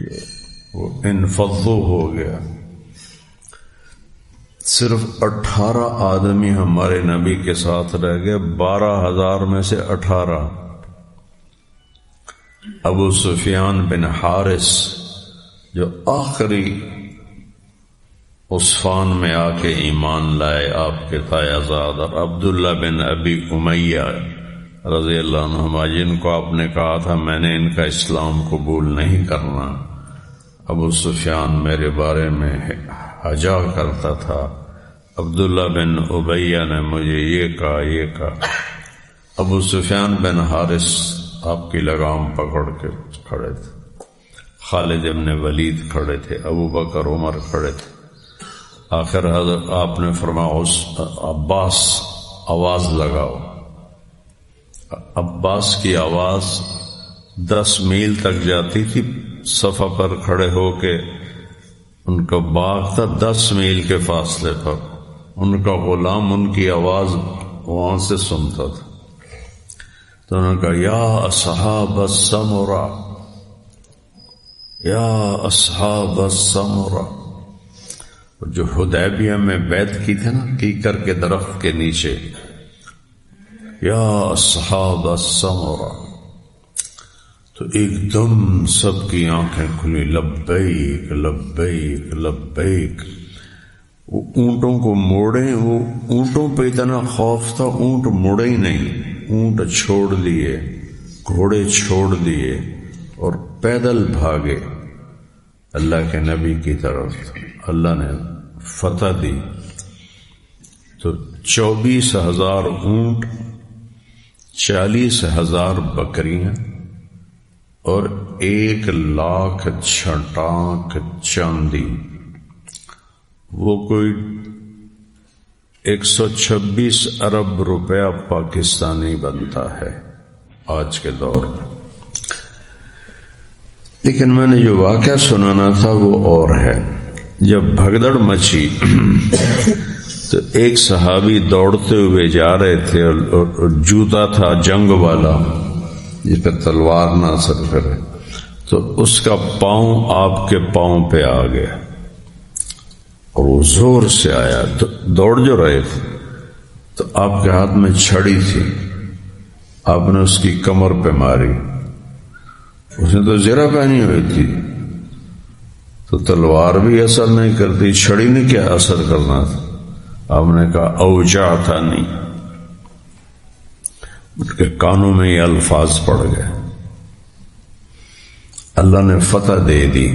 وہ انفضو ہو گیا۔ صرف 18 آدمی ہمارے نبی کے ساتھ رہ گئے، 12,000 میں سے 18۔ ابو سفیان بن حارث جو آخری عصفان میں آ کے ایمان لائے، آپ کے تایازاد، اور عبداللہ بن ابی امیہ رضی اللہ عنہما، جن کو آپ نے کہا تھا میں نے ان کا اسلام قبول نہیں کرنا، ابو سفیان میرے بارے میں حجا کرتا تھا، عبداللہ بن امیہ نے مجھے یہ کہا۔ ابو سفیان بن حارث آپ کی لگام پکڑ کے کھڑے تھے، خالد ابن ولید کھڑے تھے، ابو بکر عمر کھڑے تھے۔ آخر حضرت آپ نے فرمایا عباس آواز لگاؤ۔ عباس کی آواز 10 میل تک جاتی تھی، صفا پر کھڑے ہو کے، ان کا باغ تھا 10 میل کے فاصلے پر، ان کا غلام ان کی آواز وہاں سے سنتا تھا۔ تو انہوں نے کہا یا اصحاب السمرہ، یا اصحاب السمرہ، جو حدیبیہ میں بیعت کی تھی نا کیکر کے درخت کے نیچے، یا اصحاب السمرہ، تو ایک دم سب کی آنکھیں کھلی، لبیک لبیک لبیک۔ وہ اونٹوں کو موڑے، وہ اونٹوں پہ اتنا خوف تھا، اونٹ مڑے ہی نہیں، اونٹ چھوڑ دیے، گھوڑے چھوڑ دیے اور پیدل بھاگے اللہ کے نبی کی طرف۔ اللہ نے فتح دی، تو 24,000 اونٹ، 40,000 بکریاں اور 1,00,000 چھٹانک چاندی، وہ کوئی 126 ارب روپیہ پاکستانی بنتا ہے آج کے دور میں۔ لیکن میں نے جو واقعہ سنانا تھا وہ اور ہے۔ جب بھگدڑ مچی تو ایک صحابی دوڑتے ہوئے جا رہے تھے اور جوتا تھا جنگ والا جس پہ تلوار نہ اثر کرے، تو اس کا پاؤں آپ کے پاؤں پہ آ گیا اور وہ زور سے آیا۔ دوڑ جو رہے تھے تو آپ کے ہاتھ میں چھڑی تھی، آپ نے اس کی کمر پہ ماری۔ اس نے تو زرہ پہنی ہوئی تھی تو تلوار بھی اثر نہیں کرتی، چھڑی نے کیا اثر کرنا تھا؟ آپ نے کہا اوجا تھا نہیں، ان کے کانوں میں یہ الفاظ پڑ گئے۔ اللہ نے فتح دے دی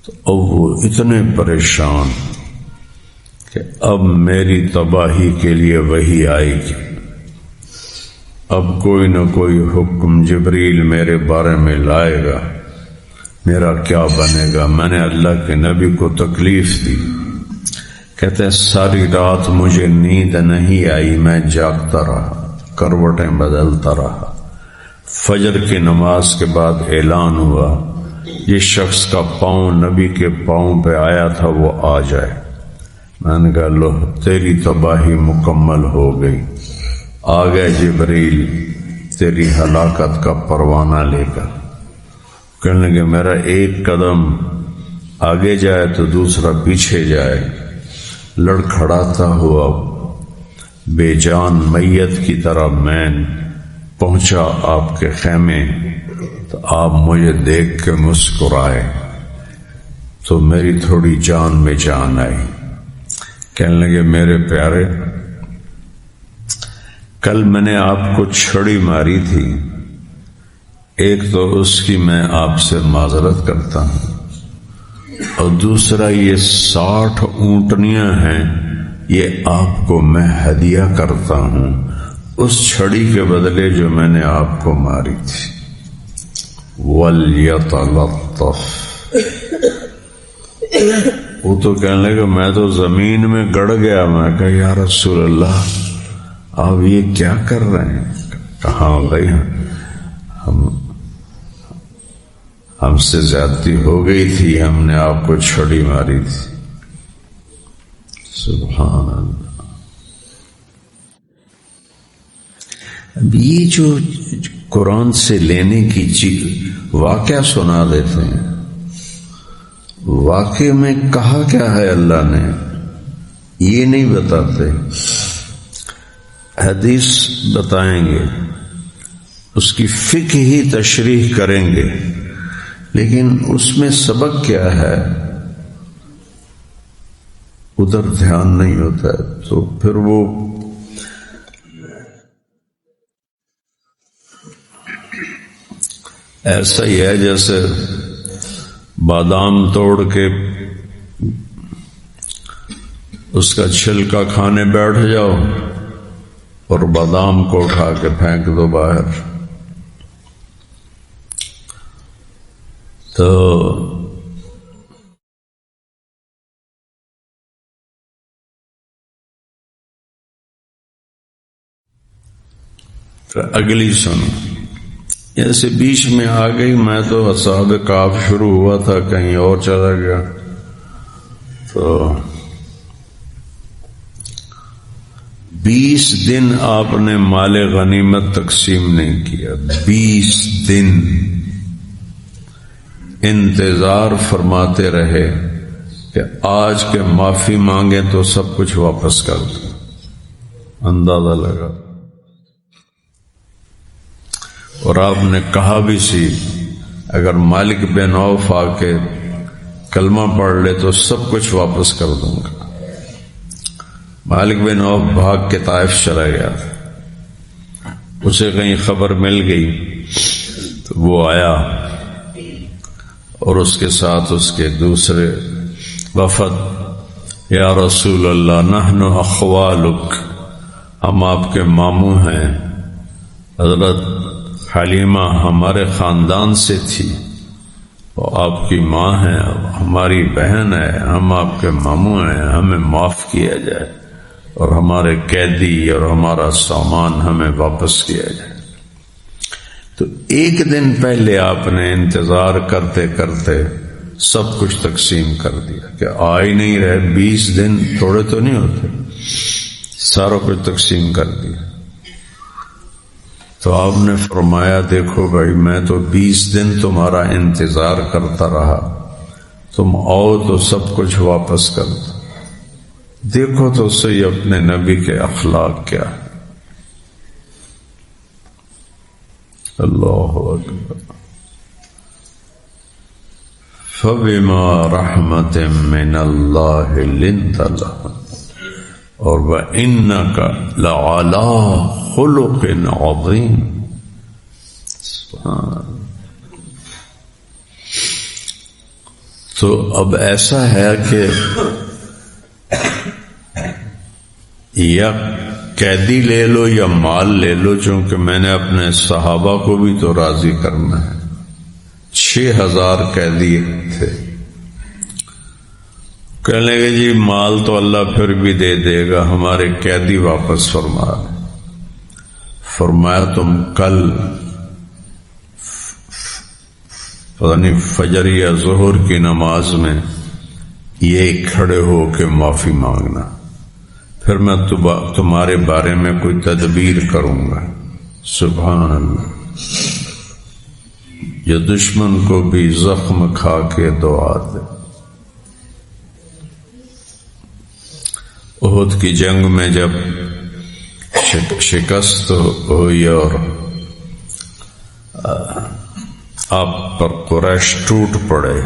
تو اب وہ اتنے پریشان کہ اب میری تباہی کے لیے وحی آئے گی، اب کوئی نہ کوئی حکم جبریل میرے بارے میں لائے گا، میرا کیا بنے گا؟ میں نے اللہ کے نبی کو تکلیف دی، کہتے ہیں ساری رات مجھے نیند نہیں آئی، میں جاگتا رہا، کروٹیں بدلتا رہا۔ فجر کی نماز کے بعد اعلان ہوا جس شخص کا پاؤں نبی کے پاؤں پہ آیا تھا وہ آ جائے۔ میں نے کہا لو تیری تباہی مکمل ہو گئی، آ گئے جبریل تیری ہلاکت کا پروانہ لے کر۔ کہنے لگے میرا ایک قدم آگے جائے تو دوسرا پیچھے جائے، لڑکھڑاتا ہوا بے جان میت کی طرح میں پہنچا آپ کے خیمے، تو آپ مجھے دیکھ کے مسکرائے تو میری تھوڑی جان میں جان آئی۔ کہنے لگے میرے پیارے، کل میں نے آپ کو چھڑی ماری تھی، ایک تو اس کی میں آپ سے معذرت کرتا ہوں، اور دوسرا یہ 60 اونٹنیاں ہیں، یہ آپ کو میں ہدیہ کرتا ہوں اس چھڑی کے بدلے جو میں نے آپ کو ماری تھی۔ وَلْيَتَلَطَّفْ، وہ تو کہنے لگا میں تو زمین میں گڑ گیا۔ میں کہا یا رسول اللہ آپ یہ کیا کر رہے ہیں؟ کہاں بھائی ہم سے زیادتی ہو گئی تھی، ہم نے آپ کو چھڑی ماری تھی۔ سبحان اللہ۔ اب یہ جو قرآن سے لینے کی چیز واقعہ سنا دیتے ہیں، واقعے میں کہا کیا ہے اللہ نے یہ نہیں بتاتے، حدیث بتائیں گے، اس کی فقہ ہی تشریح کریں گے، لیکن اس میں سبق کیا ہے ادھر دھیان نہیں ہوتا ہے، تو پھر وہ ایسا ہی ہے جیسے بادام توڑ کے اس کا چھلکا کھانے بیٹھ جاؤ اور بادام کو اٹھا کے پھینک دو باہر، تو اگلی سنو، جیسے بیچ میں آ گئی، میں تو اصحاب کہف شروع ہوا تھا کہیں اور چلا گیا، تو 20 دن آپ نے مال غنیمت تقسیم نہیں کیا، 20 دن انتظار فرماتے رہے کہ آج کے معافی مانگے تو سب کچھ واپس کر دو۔ اندازہ لگا، اور آپ نے کہا بھی سی اگر مالک بن عوف آ کے کلمہ پڑھ لے تو سب کچھ واپس کر دوں گا۔ مالک بن عوف بھاگ کے طائف چلا گیا تھا، اسے کہیں خبر مل گئی تو وہ آیا اور اس کے ساتھ اس کے دوسرے وفد یا رسول اللہ نحن اخوالک، ہم آپ کے ماموں ہیں. حضرت حلیمہ ہمارے خاندان سے تھی، وہ آپ کی ماں ہے، ہماری بہن ہے، ہم آپ کے ماموں ہیں، ہمیں معاف کیا جائے اور ہمارے قیدی اور ہمارا سامان ہمیں واپس کیا جائے. تو ایک دن پہلے آپ نے انتظار کرتے کرتے سب کچھ تقسیم کر دیا کہ آ ہی نہیں رہے. 20 دن تھوڑے تو نہیں ہوتے، سارا کچھ تقسیم کر دیا. تو آپ نے فرمایا دیکھو بھائی، میں تو 20 دن تمہارا انتظار کرتا رہا، تم آؤ تو سب کچھ واپس کر دو. دیکھو تو صحیح اپنے نبی کے اخلاق کیا ہے. اللہ اکبر. فَبِمَا رَحْمَةٍ مِّنَ اللَّهِ لِنْتَ لَهُمْ وَإِنَّكَ لَعَلَىٰ خُلُقٍ عَظِيمٍ. تو اب ایسا ہے کہ یا قیدی لے لو یا مال لے لو، چونکہ میں نے اپنے صحابہ کو بھی تو راضی کرنا ہے. 6000 قیدی تھے. کہنے لگے جی مال تو اللہ پھر بھی دے دے گا، ہمارے قیدی واپس فرما. فرمایا تم کل پتہ نہیں فجر یا ظہر کی نماز میں یہ کھڑے ہو کے معافی مانگنا، پھر میں تمہارے بارے میں کوئی تدبیر کروں گا. سبحان اللہ. یہ دشمن کو بھی زخم کھا کے دعا دے. احد کی جنگ میں جب شکست ہوئی اور آپ پر قریش ٹوٹ پڑے،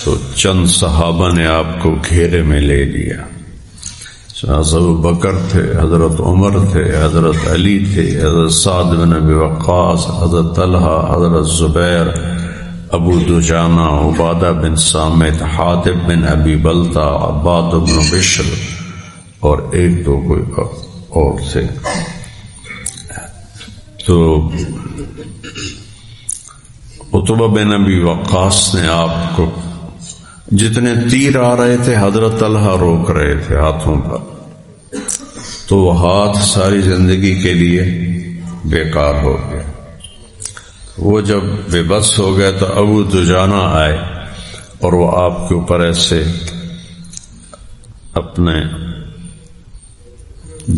تو چند صحابہ نے آپ کو گھیرے میں لے لیا. حضرت ابوبکر تھے، حضرت عمر تھے، حضرت علی تھے، حضرت سعد بن ابی وقاص، حضرت طلحہ، حضرت زبیر، ابو دجانہ، عبادہ بن صامت، حاتب بن ابی بلتہ، عباد بن بشر اور ایک دو کوئی اور تھے. تو عتبہ بن ابی وقاص نے آپ کو، جتنے تیر آ رہے تھے حضرت طلحہ روک رہے تھے ہاتھوں پر، تو وہ ہاتھ ساری زندگی کے لیے بیکار ہو گئے. وہ جب بے بس ہو گئے تو ابو دجانہ آئے اور وہ آپ کے اوپر ایسے اپنے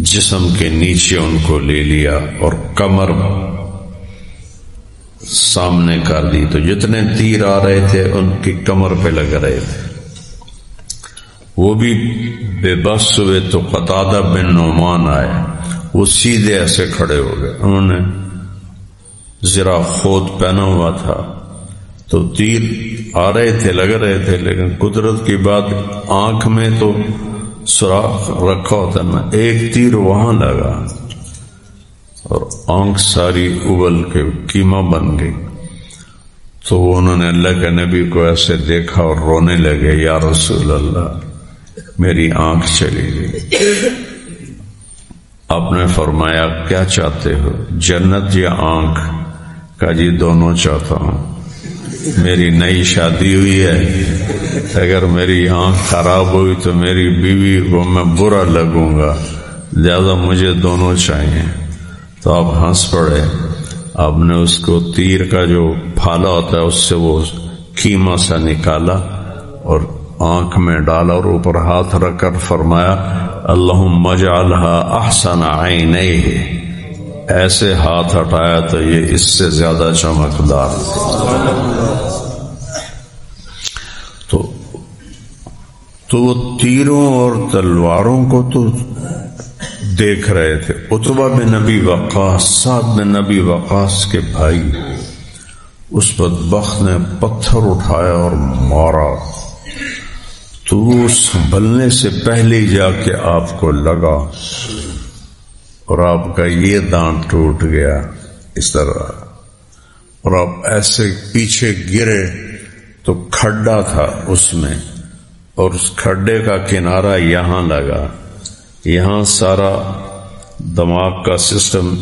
جسم کے نیچے ان کو لے لیا اور کمر سامنے کر دی، تو جتنے تیر آ رہے تھے ان کی کمر پہ لگ رہے تھے. وہ بھی بے بس ہوئے تو قتادہ بن نعمان آئے، وہ سیدھے ایسے کھڑے ہو گئے. انہوں نے زرا خود پہنا ہوا تھا، تو تیر آ رہے تھے، لگ رہے تھے، لیکن قدرت کی بات، آنکھ میں تو سوراخ رکھا ہوتا نا، ایک تیر وہاں لگا اور آنکھ ساری ابل کے کیما بن گئی. تو انہوں نے اللہ کے نبی کو ایسے دیکھا اور رونے لگے، یا رسول اللہ میری آنکھ چلی گئی. آپ نے فرمایا کیا چاہتے ہو، جنت یا آنکھ؟ کہا جی دونوں چاہتا ہوں. میری نئی شادی ہوئی ہے، اگر میری آنکھ خراب ہوئی تو میری بیوی کو میں برا لگوں گا، لہذا مجھے دونوں چاہیے. تو آپ ہنس پڑے. آپ نے اس کو تیر کا جو پھالا ہوتا ہے اس سے وہ کیما سا نکالا اور آنکھ میں ڈالا اور اوپر ہاتھ رکھ کر فرمایا اللہم اجعلها احسن عینیہ. ایسے ہاتھ ہٹایا تو یہ اس سے زیادہ چمکدار. تو وہ تیروں اور تلواروں کو تو دیکھ رہے تھے. عتبہ بن ابی وقاص، سعد بن ابی وقاص کے بھائی، اس بدبخت نے پتھر اٹھایا اور مارا، تو سنبھلنے سے پہلے جا کے آپ کو لگا اور آپ کا یہ دانت ٹوٹ گیا اس طرح، اور آپ ایسے پیچھے گرے تو کھڈا تھا اس میں، اور اس کھڈے کا کنارہ یہاں لگا، یہاں سارا دماغ کا سسٹم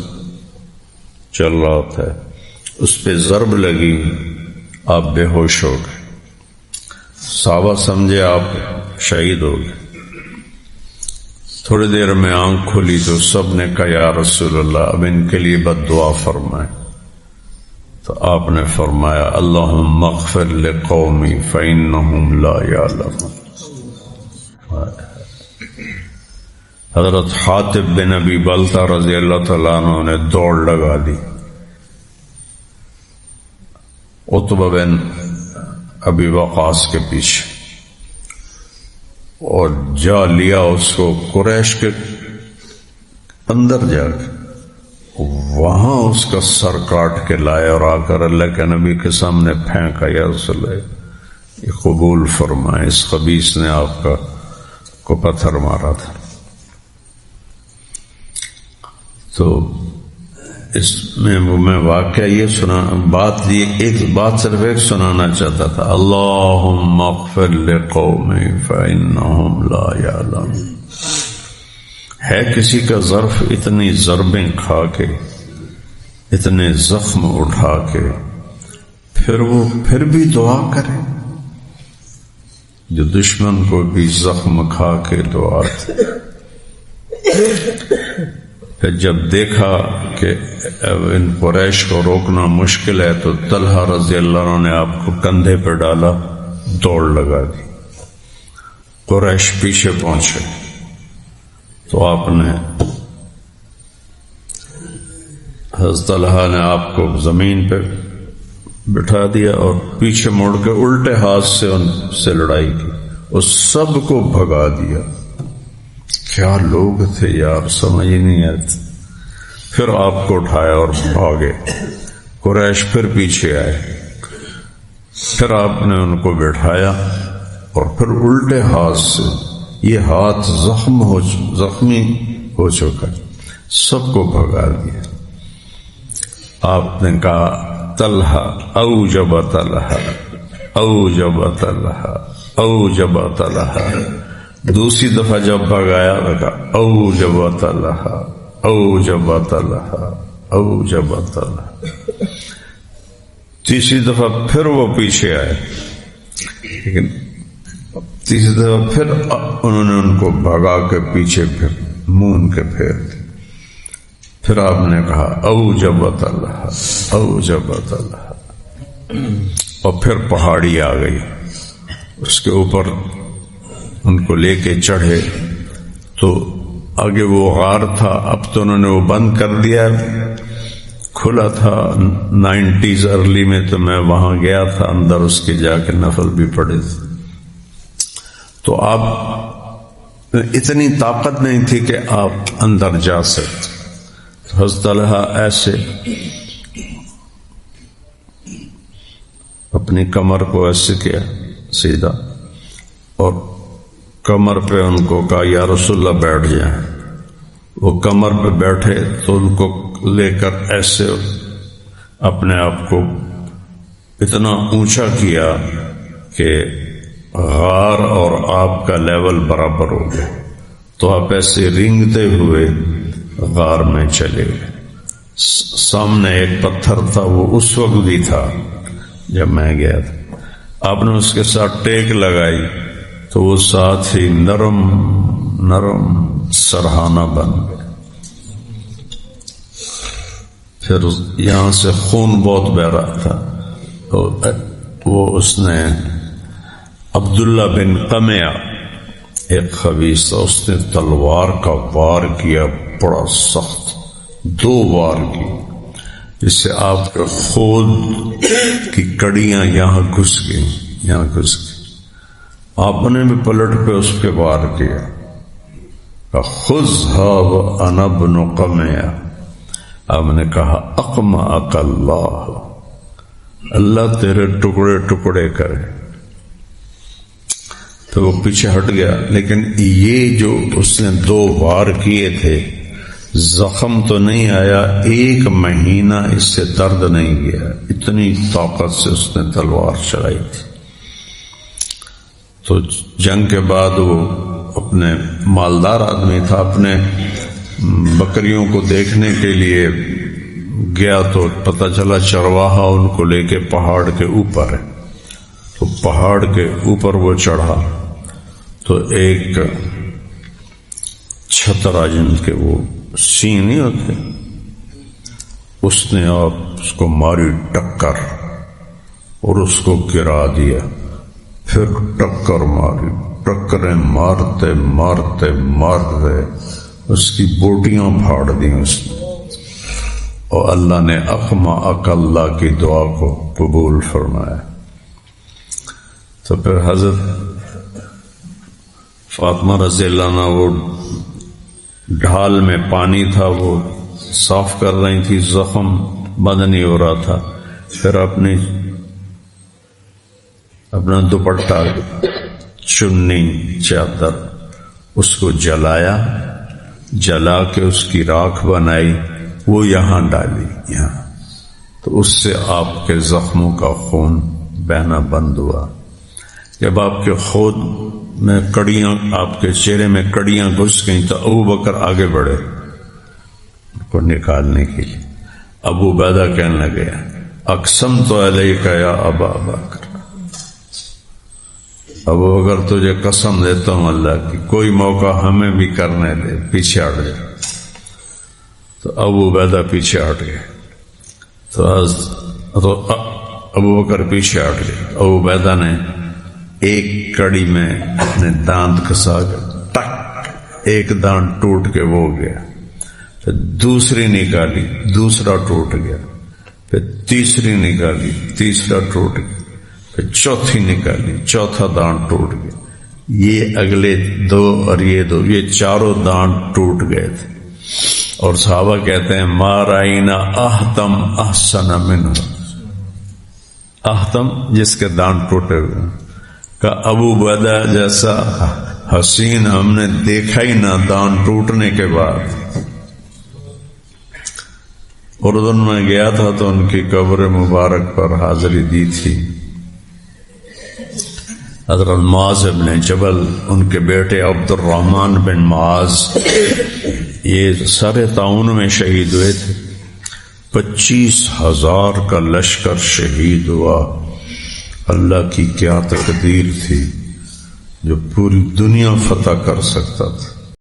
چل رہا ہوتا ہے، اس پہ ضرب لگی، آپ بے ہوش ہو گئے، صحابہ سمجھے آپ شہید ہو گئے۔ تھوڑی دیر میں آنکھ کھلی تو سب نے کہا یا رسول اللہ اب ان کے لیے بد دعا فرمائیں، تو آپ نے فرمایا اللہم اغفر لقومی فإنہم لا یعلمون۔ حضرت حاطب بن ابی بلتہ رضی اللہ تعالیٰ عنہ نے دوڑ لگا دی عتبہ بن ابی وقاص کے پیچھے اور جا لیا اس کو قریش کے اندر جا کے، وہاں اس کا سر کاٹ کے لائے اور آ کر اللہ کے نبی کے سامنے پھینکا، یا رسول اللہ یہ قبول فرمائے، اس خبیث نے آپ کو پتھر مارا تھا۔ تو اس میں واقعہ یہ سنا، ایک بات صرف ایک سنانا چاہتا تھا، اللہم اغفر لقومی فإنہم لا یعلمون۔ ہے کسی کا ظرف اتنی ضربیں کھا کے، اتنے زخم اٹھا کے، پھر بھی دعا کرے، جو دشمن کو بھی زخم کھا کے دعا کی۔ پھر جب دیکھا کہ ان قریش کو روکنا مشکل ہے تو طلحہ رضی اللہ عنہ نے آپ کو کندھے پہ ڈالا، دوڑ لگا دی، قریش پیچھے پہنچے تو آپ نے حضرت طلحہ نے آپ کو زمین پہ بٹھا دیا اور پیچھے مڑ کے الٹے ہاتھ سے ان سے لڑائی کی اور سب کو بھگا دیا۔ کیا لوگ تھے یار، سمجھ نہیں آتی۔ پھر آپ کو اٹھایا اور بھاگے، قریش پھر پیچھے آئے، پھر آپ نے ان کو بٹھایا اور پھر الٹے ہاتھ سے، یہ ہاتھ زخمی ہو چکا، سب کو بھگا دیا۔ آپ نے کہا طلحہ اوجب طلحہ اوجب طلحہ اوجب طلحہ۔ دوسری دفعہ جب بھگایا لگا اوجب طلحہ اوجب طلحہ اوجب طلحہ۔ تیسری دفعہ پھر وہ پیچھے آئے، لیکن تیسری دفعہ پھر انہوں نے ان کو بھگا کے پیچھے پھر منہ کے پھیر دی۔ پھر آپ نے کہا اوجب طلحہ اوجب طلحہ، اور پھر پہاڑی آ گئی، اس کے اوپر ان کو لے کے چڑھے تو آگے وہ غار تھا، اب تو انہوں نے وہ بند کر دیا، کھلا تھا 90s ارلی میں، تو میں وہاں گیا تھا اندر، اس کے جا کے نفل بھی پڑے تھے۔ تو آپ اتنی طاقت نہیں تھی کہ آپ اندر جا سکتے۔ حضرت طلحہ ایسے اپنی کمر کو ایسے کیا سیدھا، اور کمر پہ ان کو کہا یا رسول اللہ بیٹھ جائیں۔ وہ کمر پہ بیٹھے تو ان کو لے کر ایسے اپنے آپ کو اتنا اونچا کیا کہ غار اور آپ کا لیول برابر ہو گیا، تو آپ ایسے رینگتے ہوئے غار میں چلے گئے۔ سامنے ایک پتھر تھا، وہ اس وقت بھی تھا جب میں گیا تھا، آپ نے اس کے ساتھ ٹیک لگائی تو وہ ساتھ ہی نرم نرم سرہانہ بن گئے۔ پھر یہاں سے خون بہت بہ رہا تھا، تو وہ اس نے عبداللہ بن قمیہ ایک خبیث تھا، اس نے تلوار کا وار کیا، بڑا سخت، 2 وار کی، جس سے آپ کے خود کی کڑیاں یہاں گھس گئی، یہاں گھس گئی۔ آپ نے بھی پلٹ پہ اس پہ وار کیا، خذها وانا ابن قمیہ۔ آپ نے کہا اقمعک اللہ، اللہ تیرے ٹکڑے ٹکڑے کرے۔ تو وہ پیچھے ہٹ گیا، لیکن یہ جو اس نے 2 وار کیے تھے، زخم تو نہیں آیا، 1 مہینہ اس سے درد نہیں گیا، اتنی طاقت سے اس نے تلوار چلائی تھی۔ تو جنگ کے بعد وہ اپنے مالدار آدمی تھا، اپنے بکریوں کو دیکھنے کے لیے گیا تو پتہ چلا چرواہا ان کو لے کے پہاڑ کے اوپر ہے. تو پہاڑ کے اوپر وہ چڑھا تو ایک چھترا جن کے وہ سینگ نہیں ہوتے، اس نے آپ اس کو ماری ٹکر اور اس کو گرا دیا. پھر ٹکر ماری، ٹکریں مارتے مارتے مارتے اس کی بوٹیاں پھاڑ دی اس نے، اور اللہ نے اقما اللہ کی دعا کو قبول فرمایا. تو پھر حضرت فاطمہ رضی اللہ عنہ وہ ڈھال میں پانی تھا وہ صاف کر رہی تھی، زخم بند نہیں ہو رہا تھا. پھر اپنا دوپٹہ، چنی، چادر اس کو جلایا، جلا کے اس کی راکھ بنائی، وہ یہاں ڈالی یہاں، تو اس سے آپ کے زخموں کا خون بہنا بند ہوا. جب آپ کے خود میں کڑیاں، آپ کے چہرے میں کڑیاں گھس گئیں تو ابو بکر آگے بڑھے ان کو نکالنے کے لیے. ابو عبیدہ کہنے لگے اقسمت علیک یا ابا بکر، ابو بکر تجھے قسم دیتا ہوں اللہ کی، کوئی موقع ہمیں بھی کرنے دے، پیچھے ہٹ جائے. تو ابو عبیدہ پیچھے ہٹ گئے، تو ابو بکر پیچھے ہٹ گئے. ابو عبیدہ نے ایک کڑی میں اپنے دانت کسا کے ٹک، ایک دانت ٹوٹ کے وہ گیا. پھر دوسری نکالی، دوسرا ٹوٹ گیا. پھر تیسری نکالی، تیسرا ٹوٹ گیا. پھر چوتھی نکالی، چوتھا دانت ٹوٹ گیا. یہ اگلے دو اور یہ دو، یہ چاروں دانت ٹوٹ گئے تھے. اور صحابہ کہتے ہیں ما رائنا احتم احسن منہ، احتم جس کے دانت ٹوٹے ہوئے، کہ ابو عبیدہ جیسا حسین ہم نے دیکھا ہی نہ دانت ٹوٹنے کے بعد. اردن میں گیا تھا تو ان کی قبر مبارک پر حاضری دی تھی. حضرت معاذ بن جبل، ان کے بیٹے عبد الرحمن بن معاذ، یہ سارے طاعون میں شہید ہوئے تھے. 25,000 کا لشکر شہید ہوا. اللہ کی کیا تقدیر تھی جو پوری دنیا فتح کر سکتا تھا.